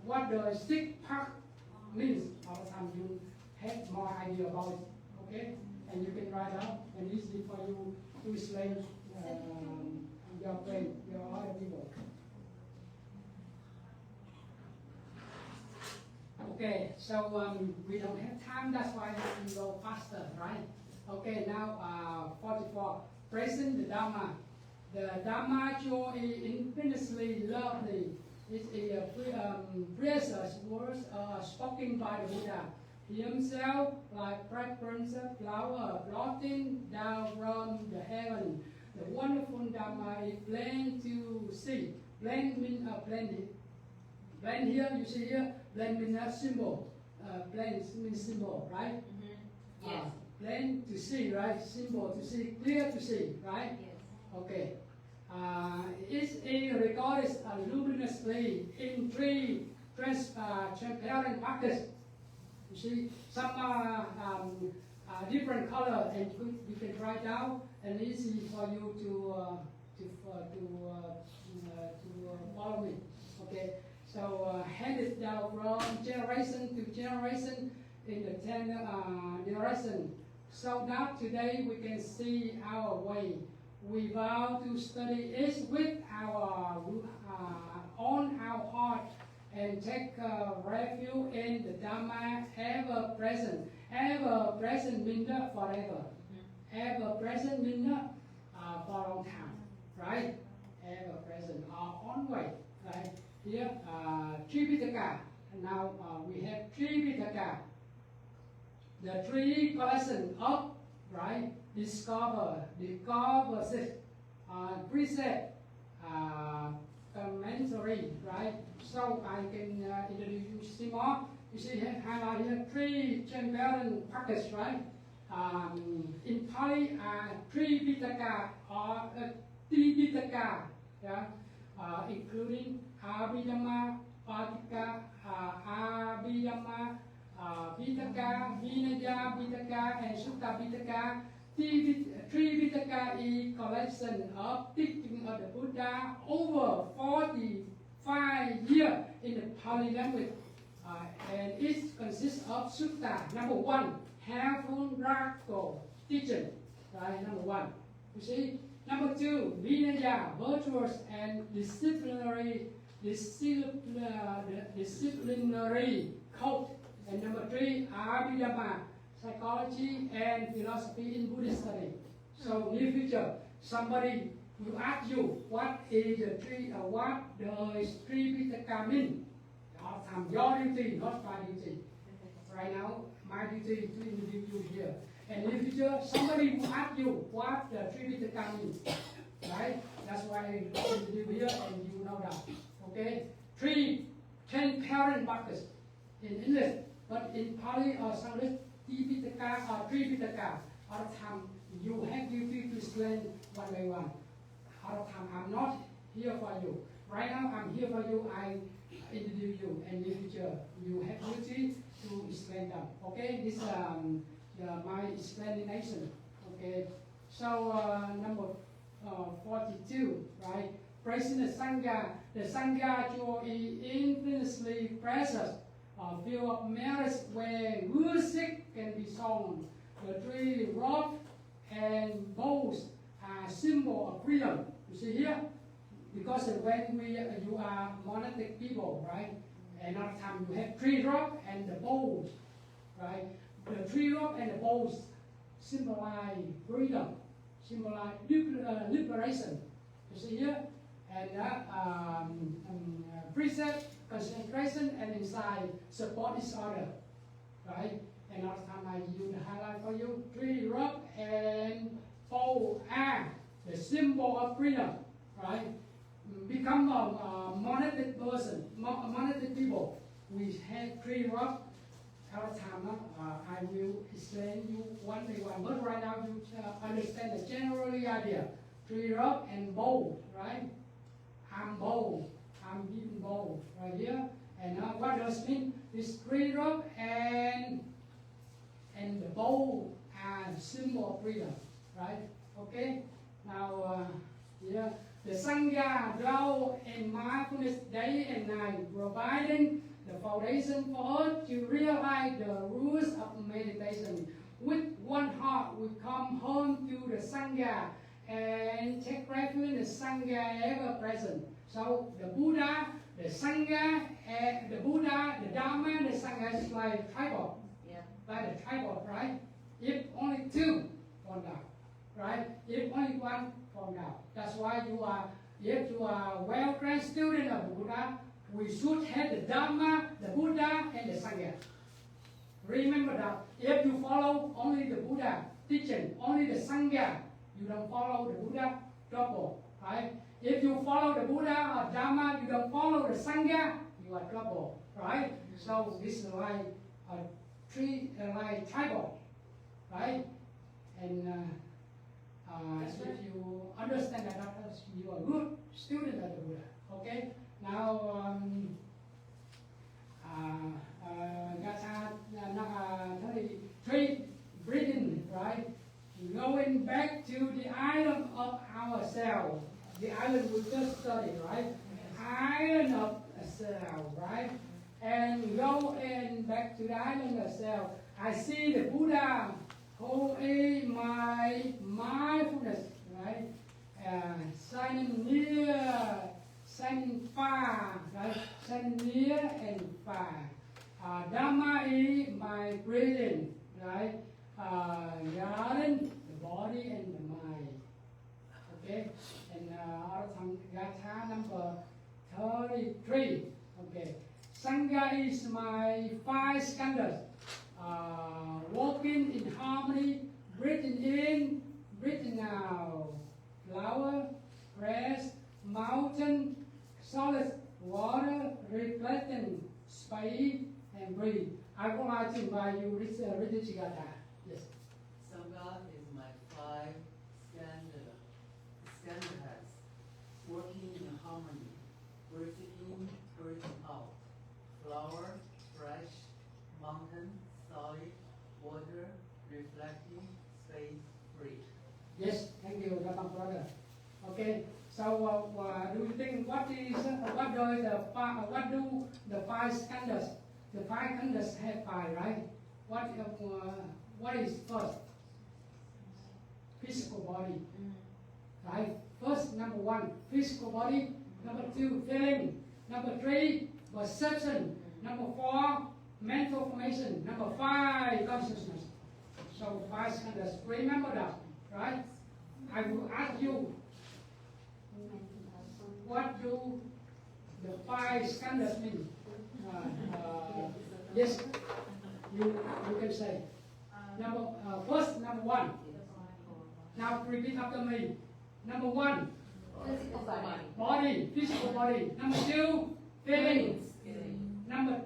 what the 6 part means? All the time you have more idea about it, okay? And you can write out, and easy for you to explain your brain, your other people. Okay, so we don't have time, that's why we go faster, right? Okay, now 44. Praising the Dharma. The Dharma joy is infinitely lovely. It's a precious words spoken by the Buddha himself, like fragrance of flower floating down from the heaven. The wonderful Dharma is plain to see. Plain means blended. Plain here, you see here, plain means a symbol. Plain means symbol, right? Yes. Plain to see, right? Symbol to see, clear to see, right? Yes. Okay. It's regarded luminously in 3 transparent packets. You see, some different color, and you can write down, and easy for you to follow me. Okay. So handed down from generation to generation in the 10 generation. So now today we can see our way. We vow to study it with our on our heart and take refuge in the Dharma ever present. Ever present means forever. Ever present means for a long time, right? Ever present or always, right? Here, Tripitaka. Now we have Tripitaka. The three collections of, right? Discover, precept, commentary, right? So I can introduce you more. You see here, highlight here, three transparent packets, right? In Pali, three Pitaka or Tripitaka, yeah? Including Abhidhamma, Patika, Abhidhamma, Pitaka, Vinaya Pitaka, and Sutta Pitaka. Three Pitaka is collection of teaching of the Buddha over 45 years in the Pali language. And it consists of Sutta. Number one, helpful practical teaching. Right, number one. You see? Number two, Vinaya, virtuous and disciplinary code. And number three, Abhidhamma, psychology and philosophy in Buddhist study. So near future, somebody will ask you what is the three, what does Tripitaka mean? Your duty, not my duty. Right now, my duty is to interview you here. And in the future, somebody will ask you what the Tripitaka means. Right? That's why I interview here and you know that. Okay? 10 parent buckets in English. But in Pali or Sanskrit, Tipitaka or Tripitaka, all the time you have duty to explain one by one. All the time I'm not here for you. Right now I'm here for you, I introduce you, and in the future you have duty to explain them. Okay, this my explanation. Okay, so number 42, right? Praising the Sangha. The Sangha joy is infinitely precious. Field of marriage where music can be sung. The three rods and bows are symbol of freedom. You see here? Because when you are monastic people, right? Another time you have three rods and the bows, right? The three rods and the bows symbolize freedom, symbolize liberation. You see here? And precept, concentration, and inside support each other, right? And another time I use the highlight for you. Three rods and bow are the symbol of freedom, right? Become a monastic person, monastic people. We have three rods. Another time I will explain you one by one. But right now you understand the general idea. Three rods and bow, right? I'm bold. I'm giving bold right here. And what does it mean? This three rope and the bow are symbol of freedom, right? Okay. Now here the Sangha dwell in mindfulness day and night, providing the foundation for us to realize the rules of meditation. With one heart, we come home to the Sangha and take refuge in the Sangha ever present. So the Buddha, the Sangha, the Buddha, the Dharma, the Sangha is like tripod. Yeah. Like the tripod, right? If only two, fall down. Right? If only one, fall down. That's why if you are a well-trained student of the Buddha, we should have the Dharma, the Buddha, and the Sangha. Remember that if you follow only the Buddha teaching, only the Sangha, you don't follow the Buddha, trouble, right? If you follow the Buddha or Dharma, you don't follow the Sangha, you are trouble, right? So this is like like tribal, right? And if you understand that, you are a good student of the Buddha. Okay. Now, three breathing, right? Going back to the island of ourselves, the island we just studied, right? Island of cell, right? And go and back to the island cell. I see the Buddha who is my mindfulness, right? Shining near, shining far, right? Shining near and far. Dharma is my breathing, right? Guarding the body and the mind. Okay? And Gatha number 33. Okay. Sangha is my 5 skandhas. Walking in harmony, breathing in, breathing out. Flower, grass, mountain, solid water, reflecting, space, and breathe. I would like to invite you to read the Gatha. Yes. Sangha is my 5 skandhas. Working in harmony, breathing in, breathing out. Flower, fresh, mountain, solid, water, reflecting, space, free. Yes, thank you, Dharma brother. Okay, so do you think what do the 5 skandhas? The 5 skandhas have 5, right? What is first? Physical body, right? First, number 1, physical body. Number 2, feeling. Number 3, perception. Number 4, mental formation. Number 5, consciousness. So 5 skandhas. Remember that, right? I will ask you, what do the 5 skandhas mean? Yes, you can say. First, number 1. Now repeat after me. Number 1, Physical body. body, physical body. Number 2, feelings. Number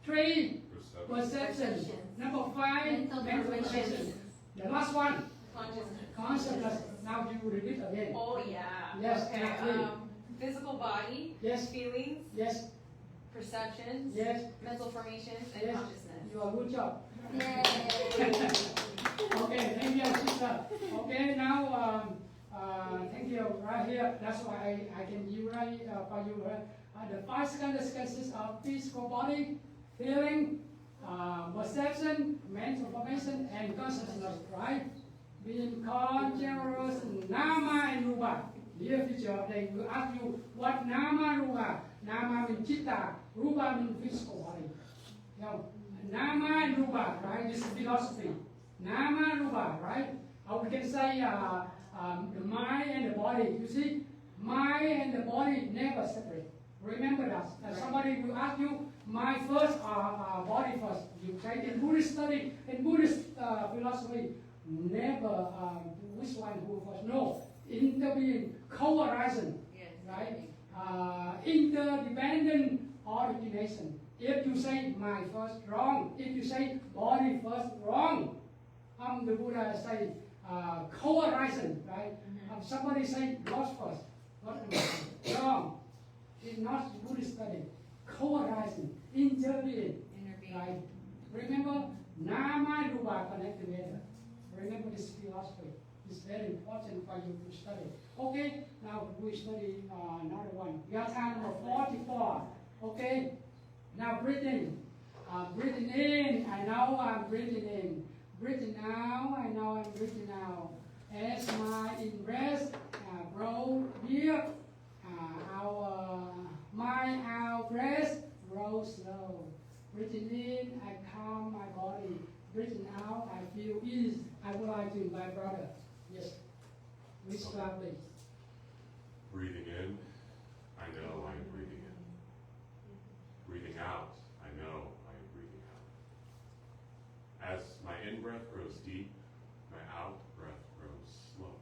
3, perception. Number 5, mental formation. The last one, consciousness. Now you repeat again. Oh yeah. Yes, Okay. exactly. Physical body. Yes. Feelings. Yes, Perceptions. yes, Mental formations and yes. consciousness. You are good job. Yay! Okay, thank you, sister. Okay, now thank you right here. That's why I can give right for you. The 5 skandhas consist of physical body, feeling, perception, mental formation, and consciousness. Right? Being conscious, nama and rupa. Near future, they will ask you what nama rupa. Nama means chitta, rupa means physical body. Now, nama and rupa, right? This is philosophy. Nama rupa, right? Or we can say the mind and the body. You see, mind and the body never separate. Remember that. Somebody will ask you, mind first or body first. You say in Buddhist study, in Buddhist philosophy, never which one who first. No, interbeing, co-arising, Yes. right? Interdependent origination. If you say mind first, wrong. If you say body first, wrong. The Buddha say co-arising, right? Somebody say lost first, wrong. It's not Buddhist study. Co-arising, interbeing, right? Remember, nama and rupa connect together. Remember this philosophy. It's very important for you to study. Okay, now we study another one. Gatha number 44. Okay, now breathing. Breathing in, I know I'm breathing in. Breathing out, I know I'm breathing out. As my in-breath grow here, my out-breath grows slow. Breathing in, I calm my body. Breathing out, I feel ease. I would like to invite brother. Yes. Which class, please? Breathing in, I know I am breathing in. Breathing out, I know I am breathing out. As my in-breath grows deep, my out-breath grows slow.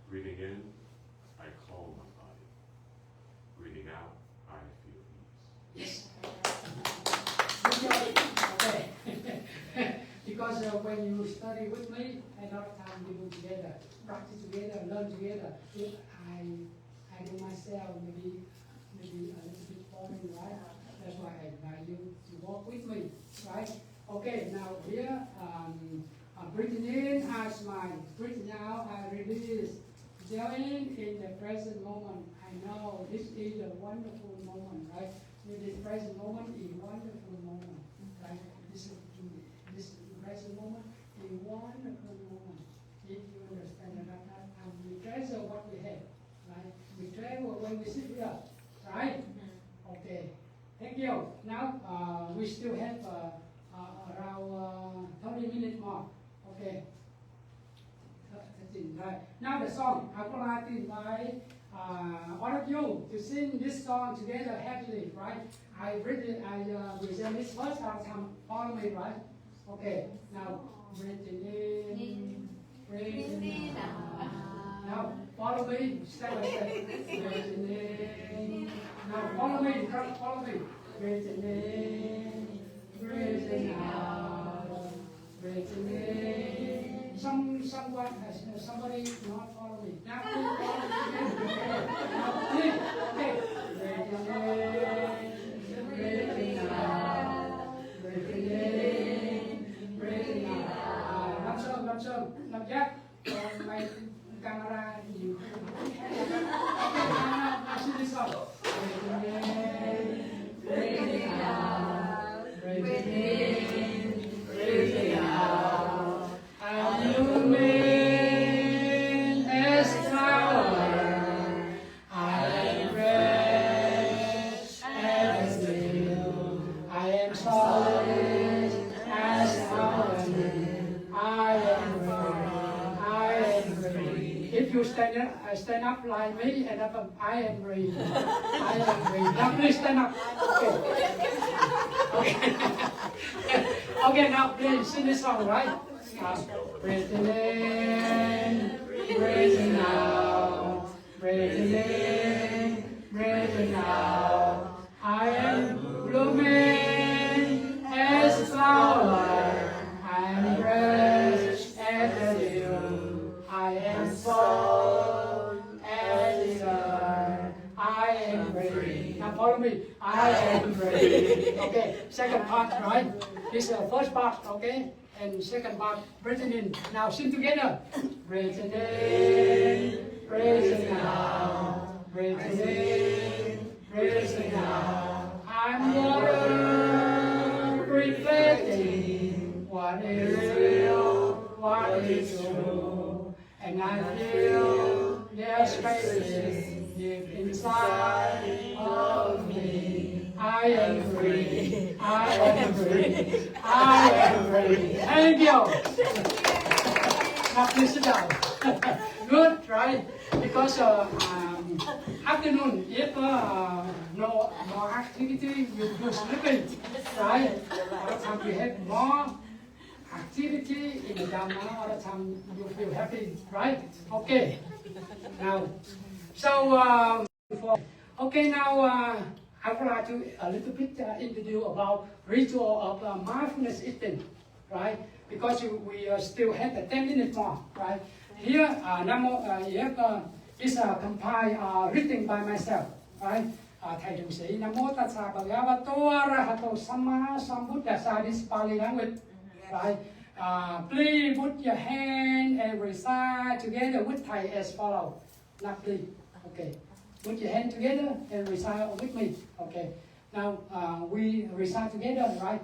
Breathing in, I calm my body. Breathing out, I feel ease. Yes. Okay. Because when you study with me, a lot of time we do together, practice together, learn together. If I do myself, maybe a little bit boring, right? That's why I invite you to walk with me, right? Okay, now here, breathing in, I smile. Breathing out, I release. join in the present moment. I know this is a wonderful moment, right? This present moment is a wonderful moment, right? This present moment is a wonderful moment. If you understand that, and we treasure what we have, right? We treasure when we sit here, right? Okay. Thank you. Now we still have around 30 minutes more. Okay. Right. Now the song. I would like to invite all of you to sing this song together happily, right? I present this first time. Follow me, right? Okay. Now breathing in, breathing out. Now follow me, step by step. Breathing in. Now follow me, follow me. Breathing in, breathing out, breathing in. Somebody not follow me. Now please follow me. Now please. Okay. Breathing in, breathing out, breathing in, breathing out. Làm chắc. Còn mày camera nhiều. Okay, now see this song. Breathing out, breathing in, breathing out. I'm illumined as flower. I am fresh as dew. I am solid as mountain. I am free. If you stand up like me, and I am free. I am free. Now please stand up. Okay, now please sing this song, right? Breathing in, breathing out, breathing in, breathing out. I am blooming as a flower. I am fresh as the dew. I am soft as the earth. I am free. Now follow me. I am free. Okay, second part, right? This is the first part, okay? And second part, breathing in. Now sing together. Breathing in, breathing out, breathing in, breathing out. I'm water reflecting what is real, what is true. And I feel their spaces deep inside of me. I am free. I am free. I am free. Thank you. Now please sit down. Good, right? Because afternoon, if no activity, you do sleeping, right? Other time you have more activity in the Dharma. Other time you feel happy, right? Okay. Now, so okay now. I would like to a little bit introduce about ritual of mindfulness eating, right? Because we still have 10 minutes more, right? Here, is compiled written by myself, right? Thầy Trụ Sĩ Nam Mô Tassa Bhagavato Arahato Samma Sambuddhassa, this Pali language, right? Please put your hand and recite together with Thầy as follows. Now please, okay. Put your hand together and recite with me. Okay. Now we recite together, right?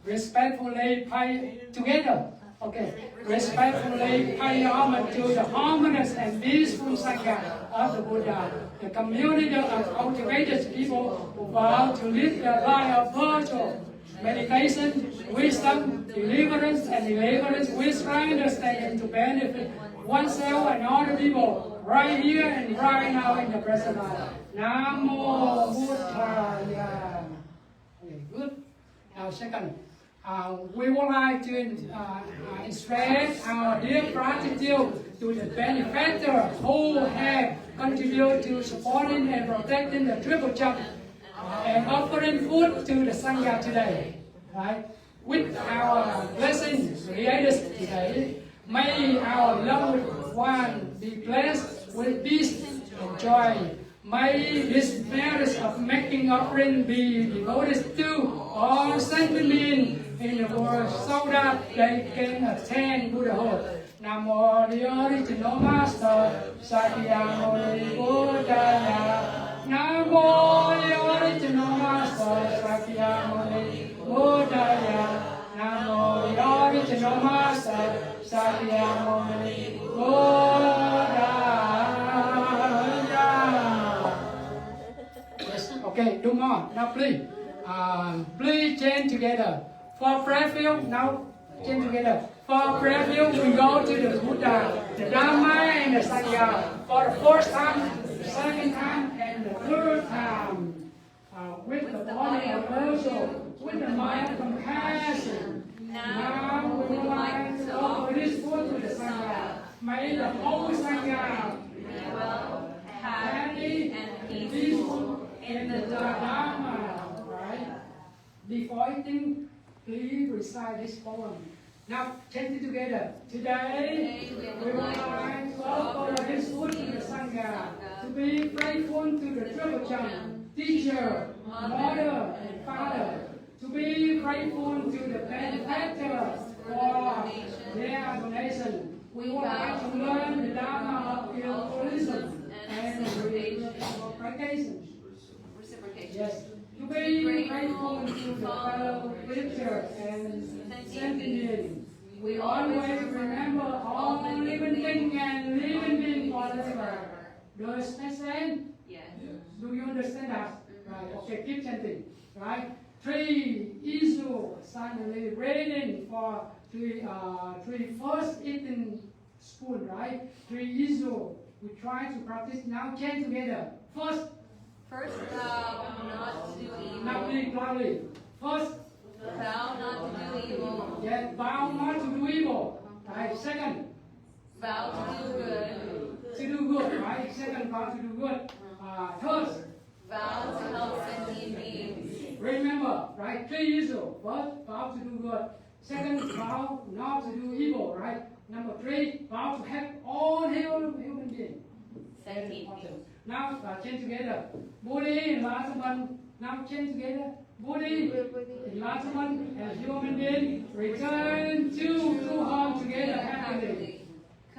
Respectfully pay together. Okay. Respectfully pay homage to the harmonious and peaceful Sangha of the Buddha, the community of cultivated people who vow to live their life of virtue, meditation, wisdom, deliverance, with right understanding to benefit oneself and other people. Right here and right now in the present life. Namo Buddhaya. Okay, good. Now second, we would like to express our deep gratitude to the benefactors who have contributed to supporting and protecting the triple jump and offering food to the Sangha today. Right? With our blessings created today, may our loved one be blessed with peace and joy. May this merit of making offering be devoted to all sentient beings in the world so that they can attain Buddhahood. Namo the original Master Sakyamuni Buddhaya. Namo the original Master Sakyamuni Buddhaya. Namo the original Master Sakyamuni Buddhaya. Yes, okay, do more. Now please. Please chant together. For preview, now chant together. For preview, we go to the Buddha, the Dharma, and the Sangha. For the first time, the second time, and the third time. With the body of virtue, with the mind of compassion. Now we would like to offer this food to the Sangha. May the whole Sangha be well, happy, and peaceful in the Dharma. Before eating, please recite this poem. Now, chant it together. Today, we would like to offer this food to the Sangha, to be faithful to the Propagation, teacher, mother, and father, to be grateful to the benefactors for their donation. We would like to learn the Dharma of altruism and Propagation. Yes. To be grateful to the fellow creatures and sentient. We always remember all living things and living beings forever. Do you understand? Yes. Do you understand that? Right. Okay, keep chanting. Right. 3 issue suddenly reading for three first eating spoon. Right. 3 issue. We try to practice now. Chant together. First, vow not to do evil. Now please, loudly. First, vow not to do evil. Yes, vow not to do evil. Right. Second, vow to do good. To do good, right? Second, vow to do good. Third, vow to help sentient beings. Remember, right? 3 issues. First, vow to do good. Second, vow not to do evil, right? Number 3, vow to help all human beings. Now, chant together. Buddhi, enlightenment. Now, chant together. Buddhi, enlightenment, and human being return to home together happily.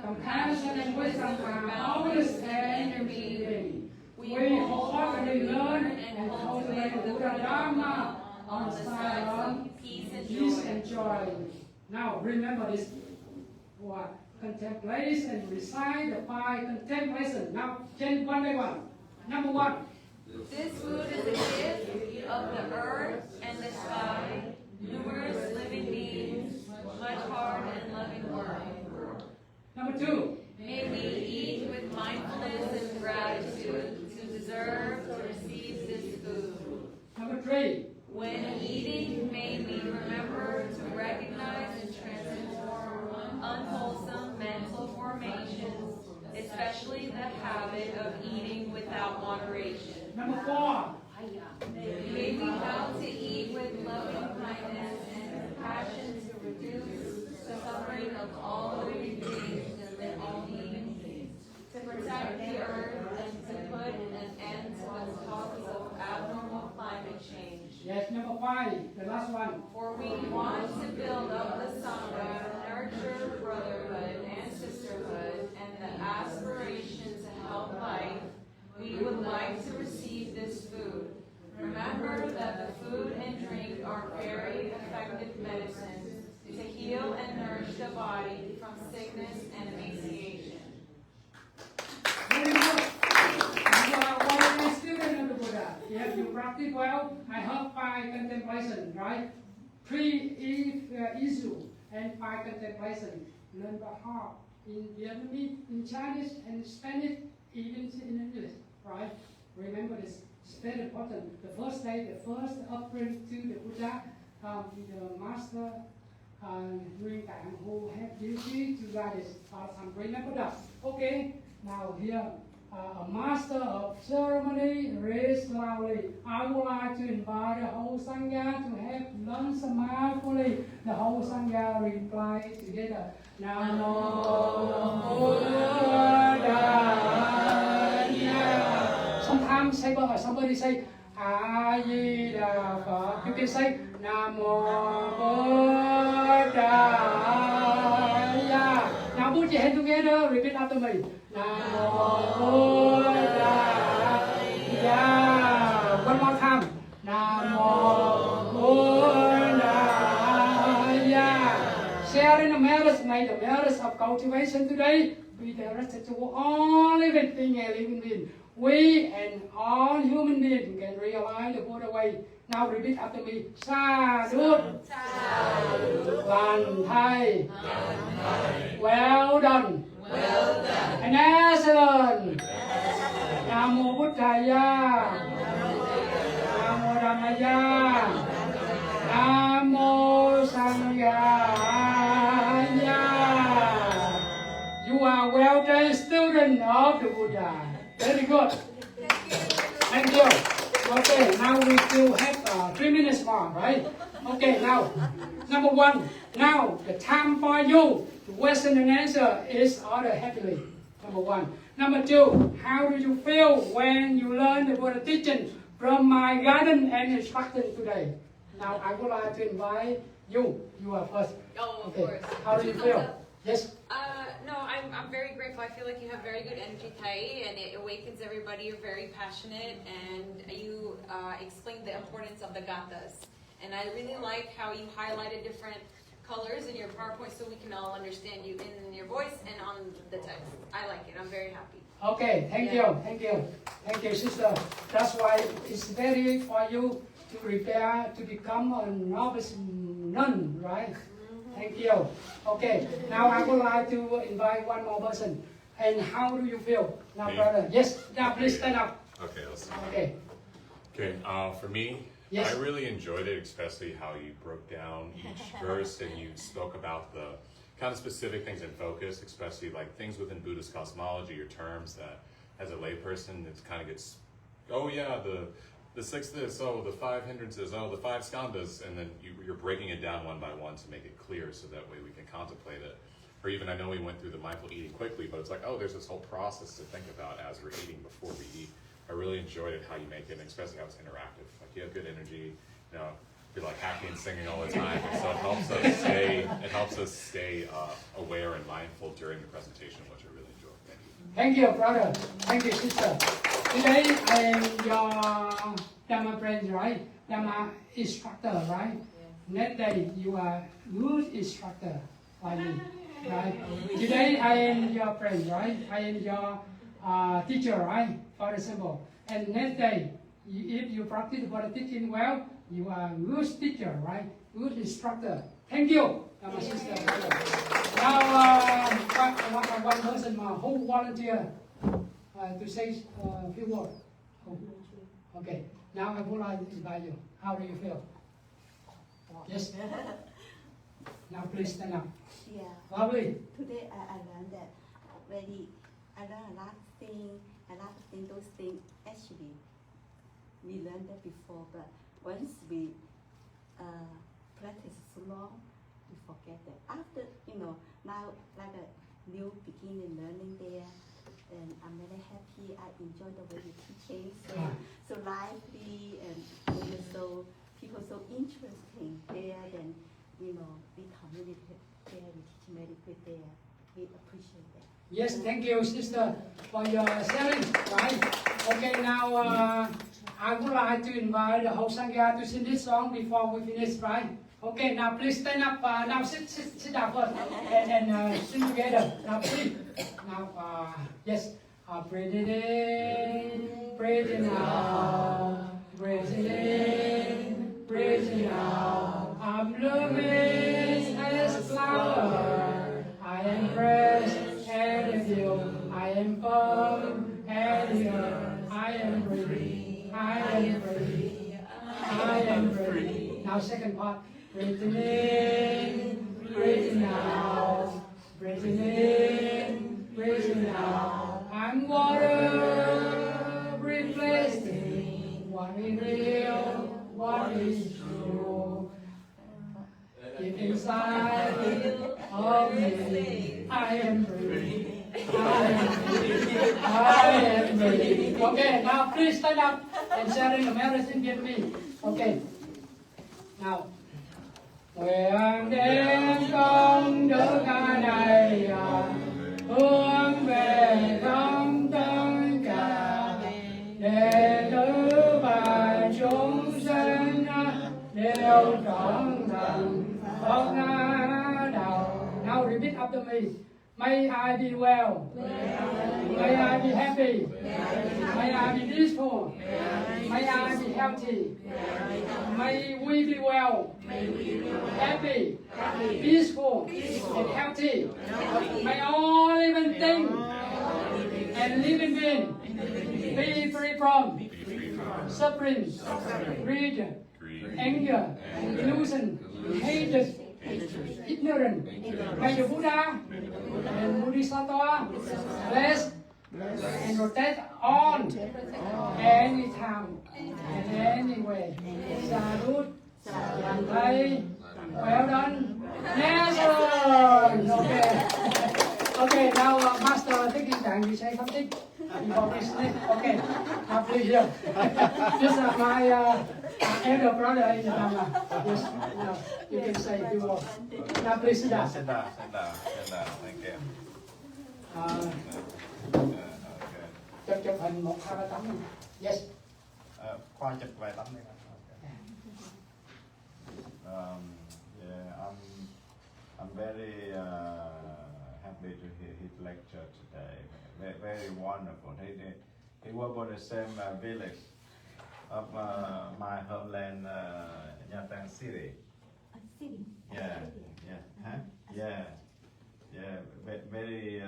Compassion and wisdom are always and being. We wholeheartedly learn and cultivate the Buddha Dharma on the side of peace and joy. Now, remember this. Contemplation, recite the 5 contemplation. Now, chant one by one. Number 1. This food is a gift of the earth and the sky, numerous living beings, much hard and loving work. Number 2. May we eat with mindfulness and gratitude to deserve to receive this food. Number 3. When eating, may we remember to recognize and transform unwholesome mental formations, especially the habit of eating without moderation. Number 4. May we vow to eat with loving kindness and compassion to reduce the suffering of all living beings and all human beings, to protect the earth and to put an end to the causes of abnormal climate change. Yes, number 5, the last one. For we want to build up the Sangha, nurture brotherhood and sisterhood, and the aspiration to help life. We would like to receive this food. Remember that the food and drink are very effective medicines to heal and nourish the body from sickness and emaciation. Very good. You are already a student of the Buddha. If you practice well, I have 5 contemplation, right? 3 issue and 5 contemplation. Learn by heart in Vietnamese, in Chinese, and Spanish, even in English, right? Remember this. It's very important. The first day, the first offering to the Buddha, the Master Nguyên, Tạng, who have duty to guide us. Remember that. Okay. Now here, a master of ceremony reads loudly. I would like to invite the whole Sangha to have lunch mindfully. The whole Sangha reply together. Namo Buddhaya. Sometimes somebody say, A-di-đà Phật. You can say, Namo Buddhaya. Now Now put your hand together, repeat after me. Namo Buddhaya. One more time. Namo Buddhaya. Sharing the merits, may the merits of cultivation today be directed to all living things and living beings. We and all human beings can realize the Buddha way. Now repeat after me. Sadhu. Van Thai. Well done. And excellent. Namo Buddhaya. Namo Dhammaya. Namo Sanghaya. You are well-trained student of the Buddha. Very good. Thank you. Okay, now we still have 3 minutes more, right? Okay, now, number one. Now, the time for you to question and answer is ordered happily. Number one. Number two, how do you feel when you learn the Buddha teaching from my guidance and instruction today? Now, I would like to invite you. You are first. Oh, of okay. course. How do you feel? Yes? No, I'm very grateful. I feel like you have very good energy, Tai, and it awakens everybody. You're very passionate, and you explained the importance of the gathas. And I really like how you highlighted different colors in your PowerPoint so we can all understand you in your voice and on the text. I like it. I'm very happy. Okay, thank you, sister. That's why it's very for you to prepare to become a novice nun, right? Thank you. Okay, now I would like to invite one more person. And how do you feel now, Me? brother? Yes, now please stand up. Okay, let's see. Okay. Okay, for me, Yes. I really enjoyed it, especially how you broke down each verse and you spoke about the kind of specific things in focus, especially like things within Buddhist cosmology or terms that as a layperson, it kind of gets, oh yeah, the six this, oh, the 5 hindrances, oh, the 5 skandhas, and then you're breaking it down one by one to make it clear so that way we can contemplate it. Or even, I know we went through the mindful eating quickly, but it's like, oh, there's this whole process to think about as we're eating before we eat. I really enjoyed it, how you make it, and especially how it's interactive. Like, you have good energy, you know, you're like happy and singing all the time, and so it helps us stay aware and mindful during the presentation, which I really enjoyed. Thank you. Thank you, brother. Thank you, sister. Today I am your Dharma friend, right? Dharma instructor, right? Next day you are good instructor like me, right? Today I am your friend, right? I am your teacher, right? For example. And next day, if you practice Buddha teaching well, you are good teacher, right? Good instructor. Thank you, my sister. Now, one person who volunteer to say a few words. Okay. Now I would like to invite you. How do you feel? Yes. Now please stand up. Yeah. Lovely. Today I learned that I learned a lot of things, those things actually we learned that before, but once we practice so long, we forget that. After, now like a new beginning learning there, and I'm very happy. I enjoy the way you're teaching, so lively, and so people so interesting there. Then we communicate there, we teach meditate there. We appreciate that. Yes, thank you, sister, for your sharing. Right. Okay, now I would like to invite the whole Sangha to sing this song before we finish. Right. Okay, now please stand up. Now sit down first and sing together. Now please. Now yes. Breathe it in, breathe it out, breathe it in, breathe it out. I'm blooming as a flower. I am fresh and you. I am firm and you. I am free. I am free. I am free. Now second part. Breathing in, breathing out, breathing in, breathing out. I'm water, replacing what is real, what is true. Deep inside of me, I am free. I am free. I am free. Okay, now please stand up and sharing the medicine with me. Okay. Now. Nguyện đến công đức này hướng về khắp tất cả đệ tử và chúng sinh đều trọn thành Phật đạo. Now repeat after me. May I be well. May I be happy. May I be peaceful. May I be healthy. May we be well, happy, peaceful, and healthy. May all living things and living beings be free from suffering, greed, anger, illusion, hatred, ignorance. May the Buddha and Bodhisattva bless and protect on any time and anyway. Salute. Thầy, well done. Yes, okay. Okay, now Master Thích in Tạng, you say something before we sleep. Okay, now please here. This is my elder brother in the Dharma. Yes, now you can say a few words. Now please sit down. Sit down. Thank you. Chụp hình 1, 2, 3 tấm. Yes. Khoa chụp vài tấm đi. Yeah, I'm very happy to hear his lecture today. Very wonderful. He was on the same village of my homeland, Tạng City. Yeah. Huh? Yeah. Very.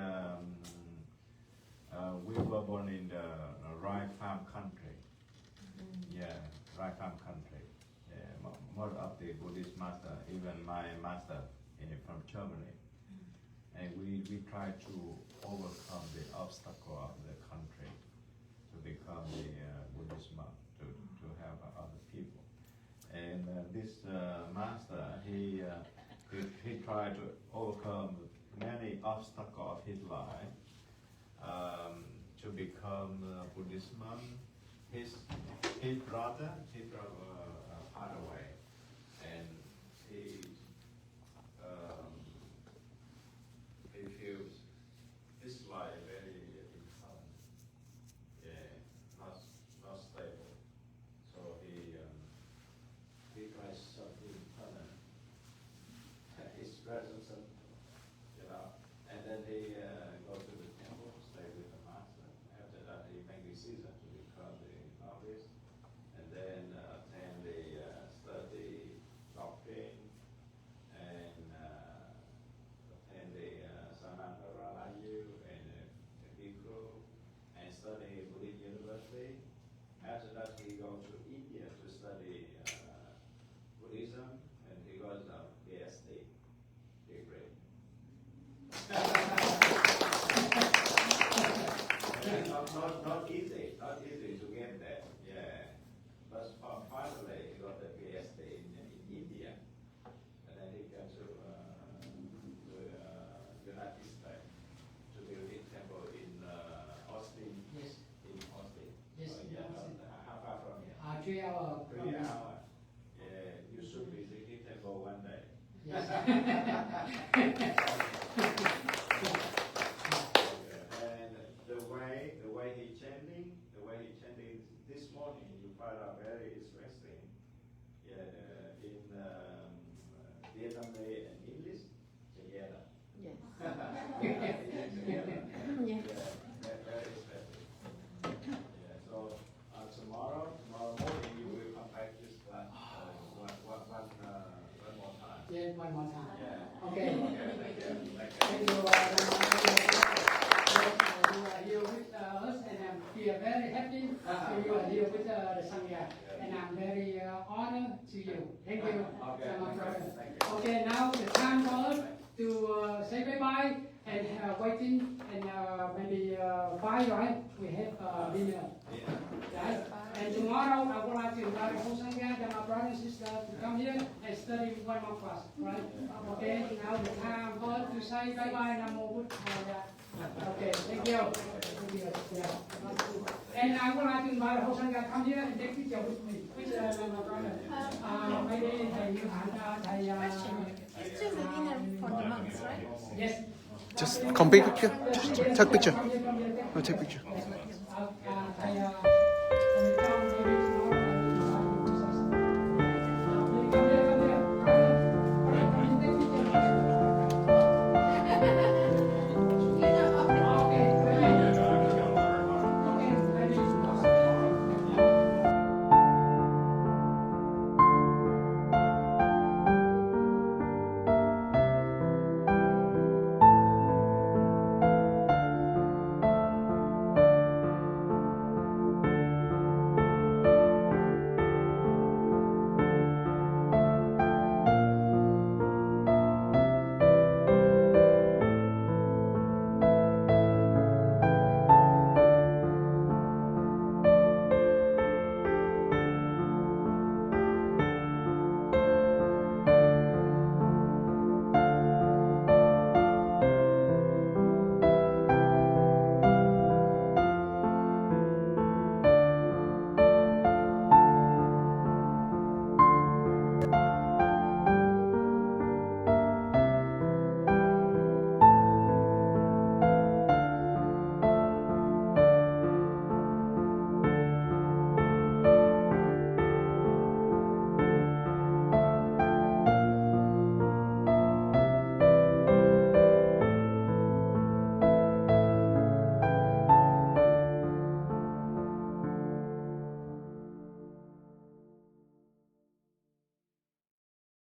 We were born in the rice farm country. Yeah, rice farm country. Yeah, most of the Buddhist master, even my master, from Germany, and we try to overcome the obstacle of the country to become the Buddhist monk to help other people. And this master, he tried to overcome many obstacles of his life. To become a Buddhist monk. His brother passed away, and he feels his life very uncertain, not stable. So he tries something permanent. His presence, and then he goes to the temple, stay with the master. After that, he makes decision to become the novice, and then attend the study doctrine, and attend the Samantaralayu and the Bhikkhu, and study Buddhist University. After that, he goes to India to study Buddhism, and he got a PhD degree. Not easy to get that, yeah. But finally he got the PhD in India, and then he came to United States to build a temple in Austin. Yes. In Austin. Yes. How far from here? 3 hours. 3 hours. Yeah, you should visit the temple one day. Yes. The way he chanting this morning, you find out very interesting. Yeah, in Vietnamese and English together. Yes. Together. Yeah. Very interesting. Yeah, so tomorrow morning you will come back this class one more time. Yes, one more time. Yeah. Okay. Thank you. You are here with us, and we are very happy you are here with the Sangha, and I'm very honored to you. Thank you, my brother. Okay, now the time for us to say bye-bye and waiting, and maybe 5, right? We have dinner. Right? And tomorrow I would like to invite the whole Sangha and my brother and sister to come here and study one more class. Right? Okay, now the time for us to say bye-bye. Namo Buddhaya. Okay, thank you. Yeah. And I would like to invite the whole Sangha come here and take picture with me. With my brother. Maybe thầy Hạnh, thầy. It's just a dinner for the monks, right? Yes. Just come big picture. Just take picture. No, take picture.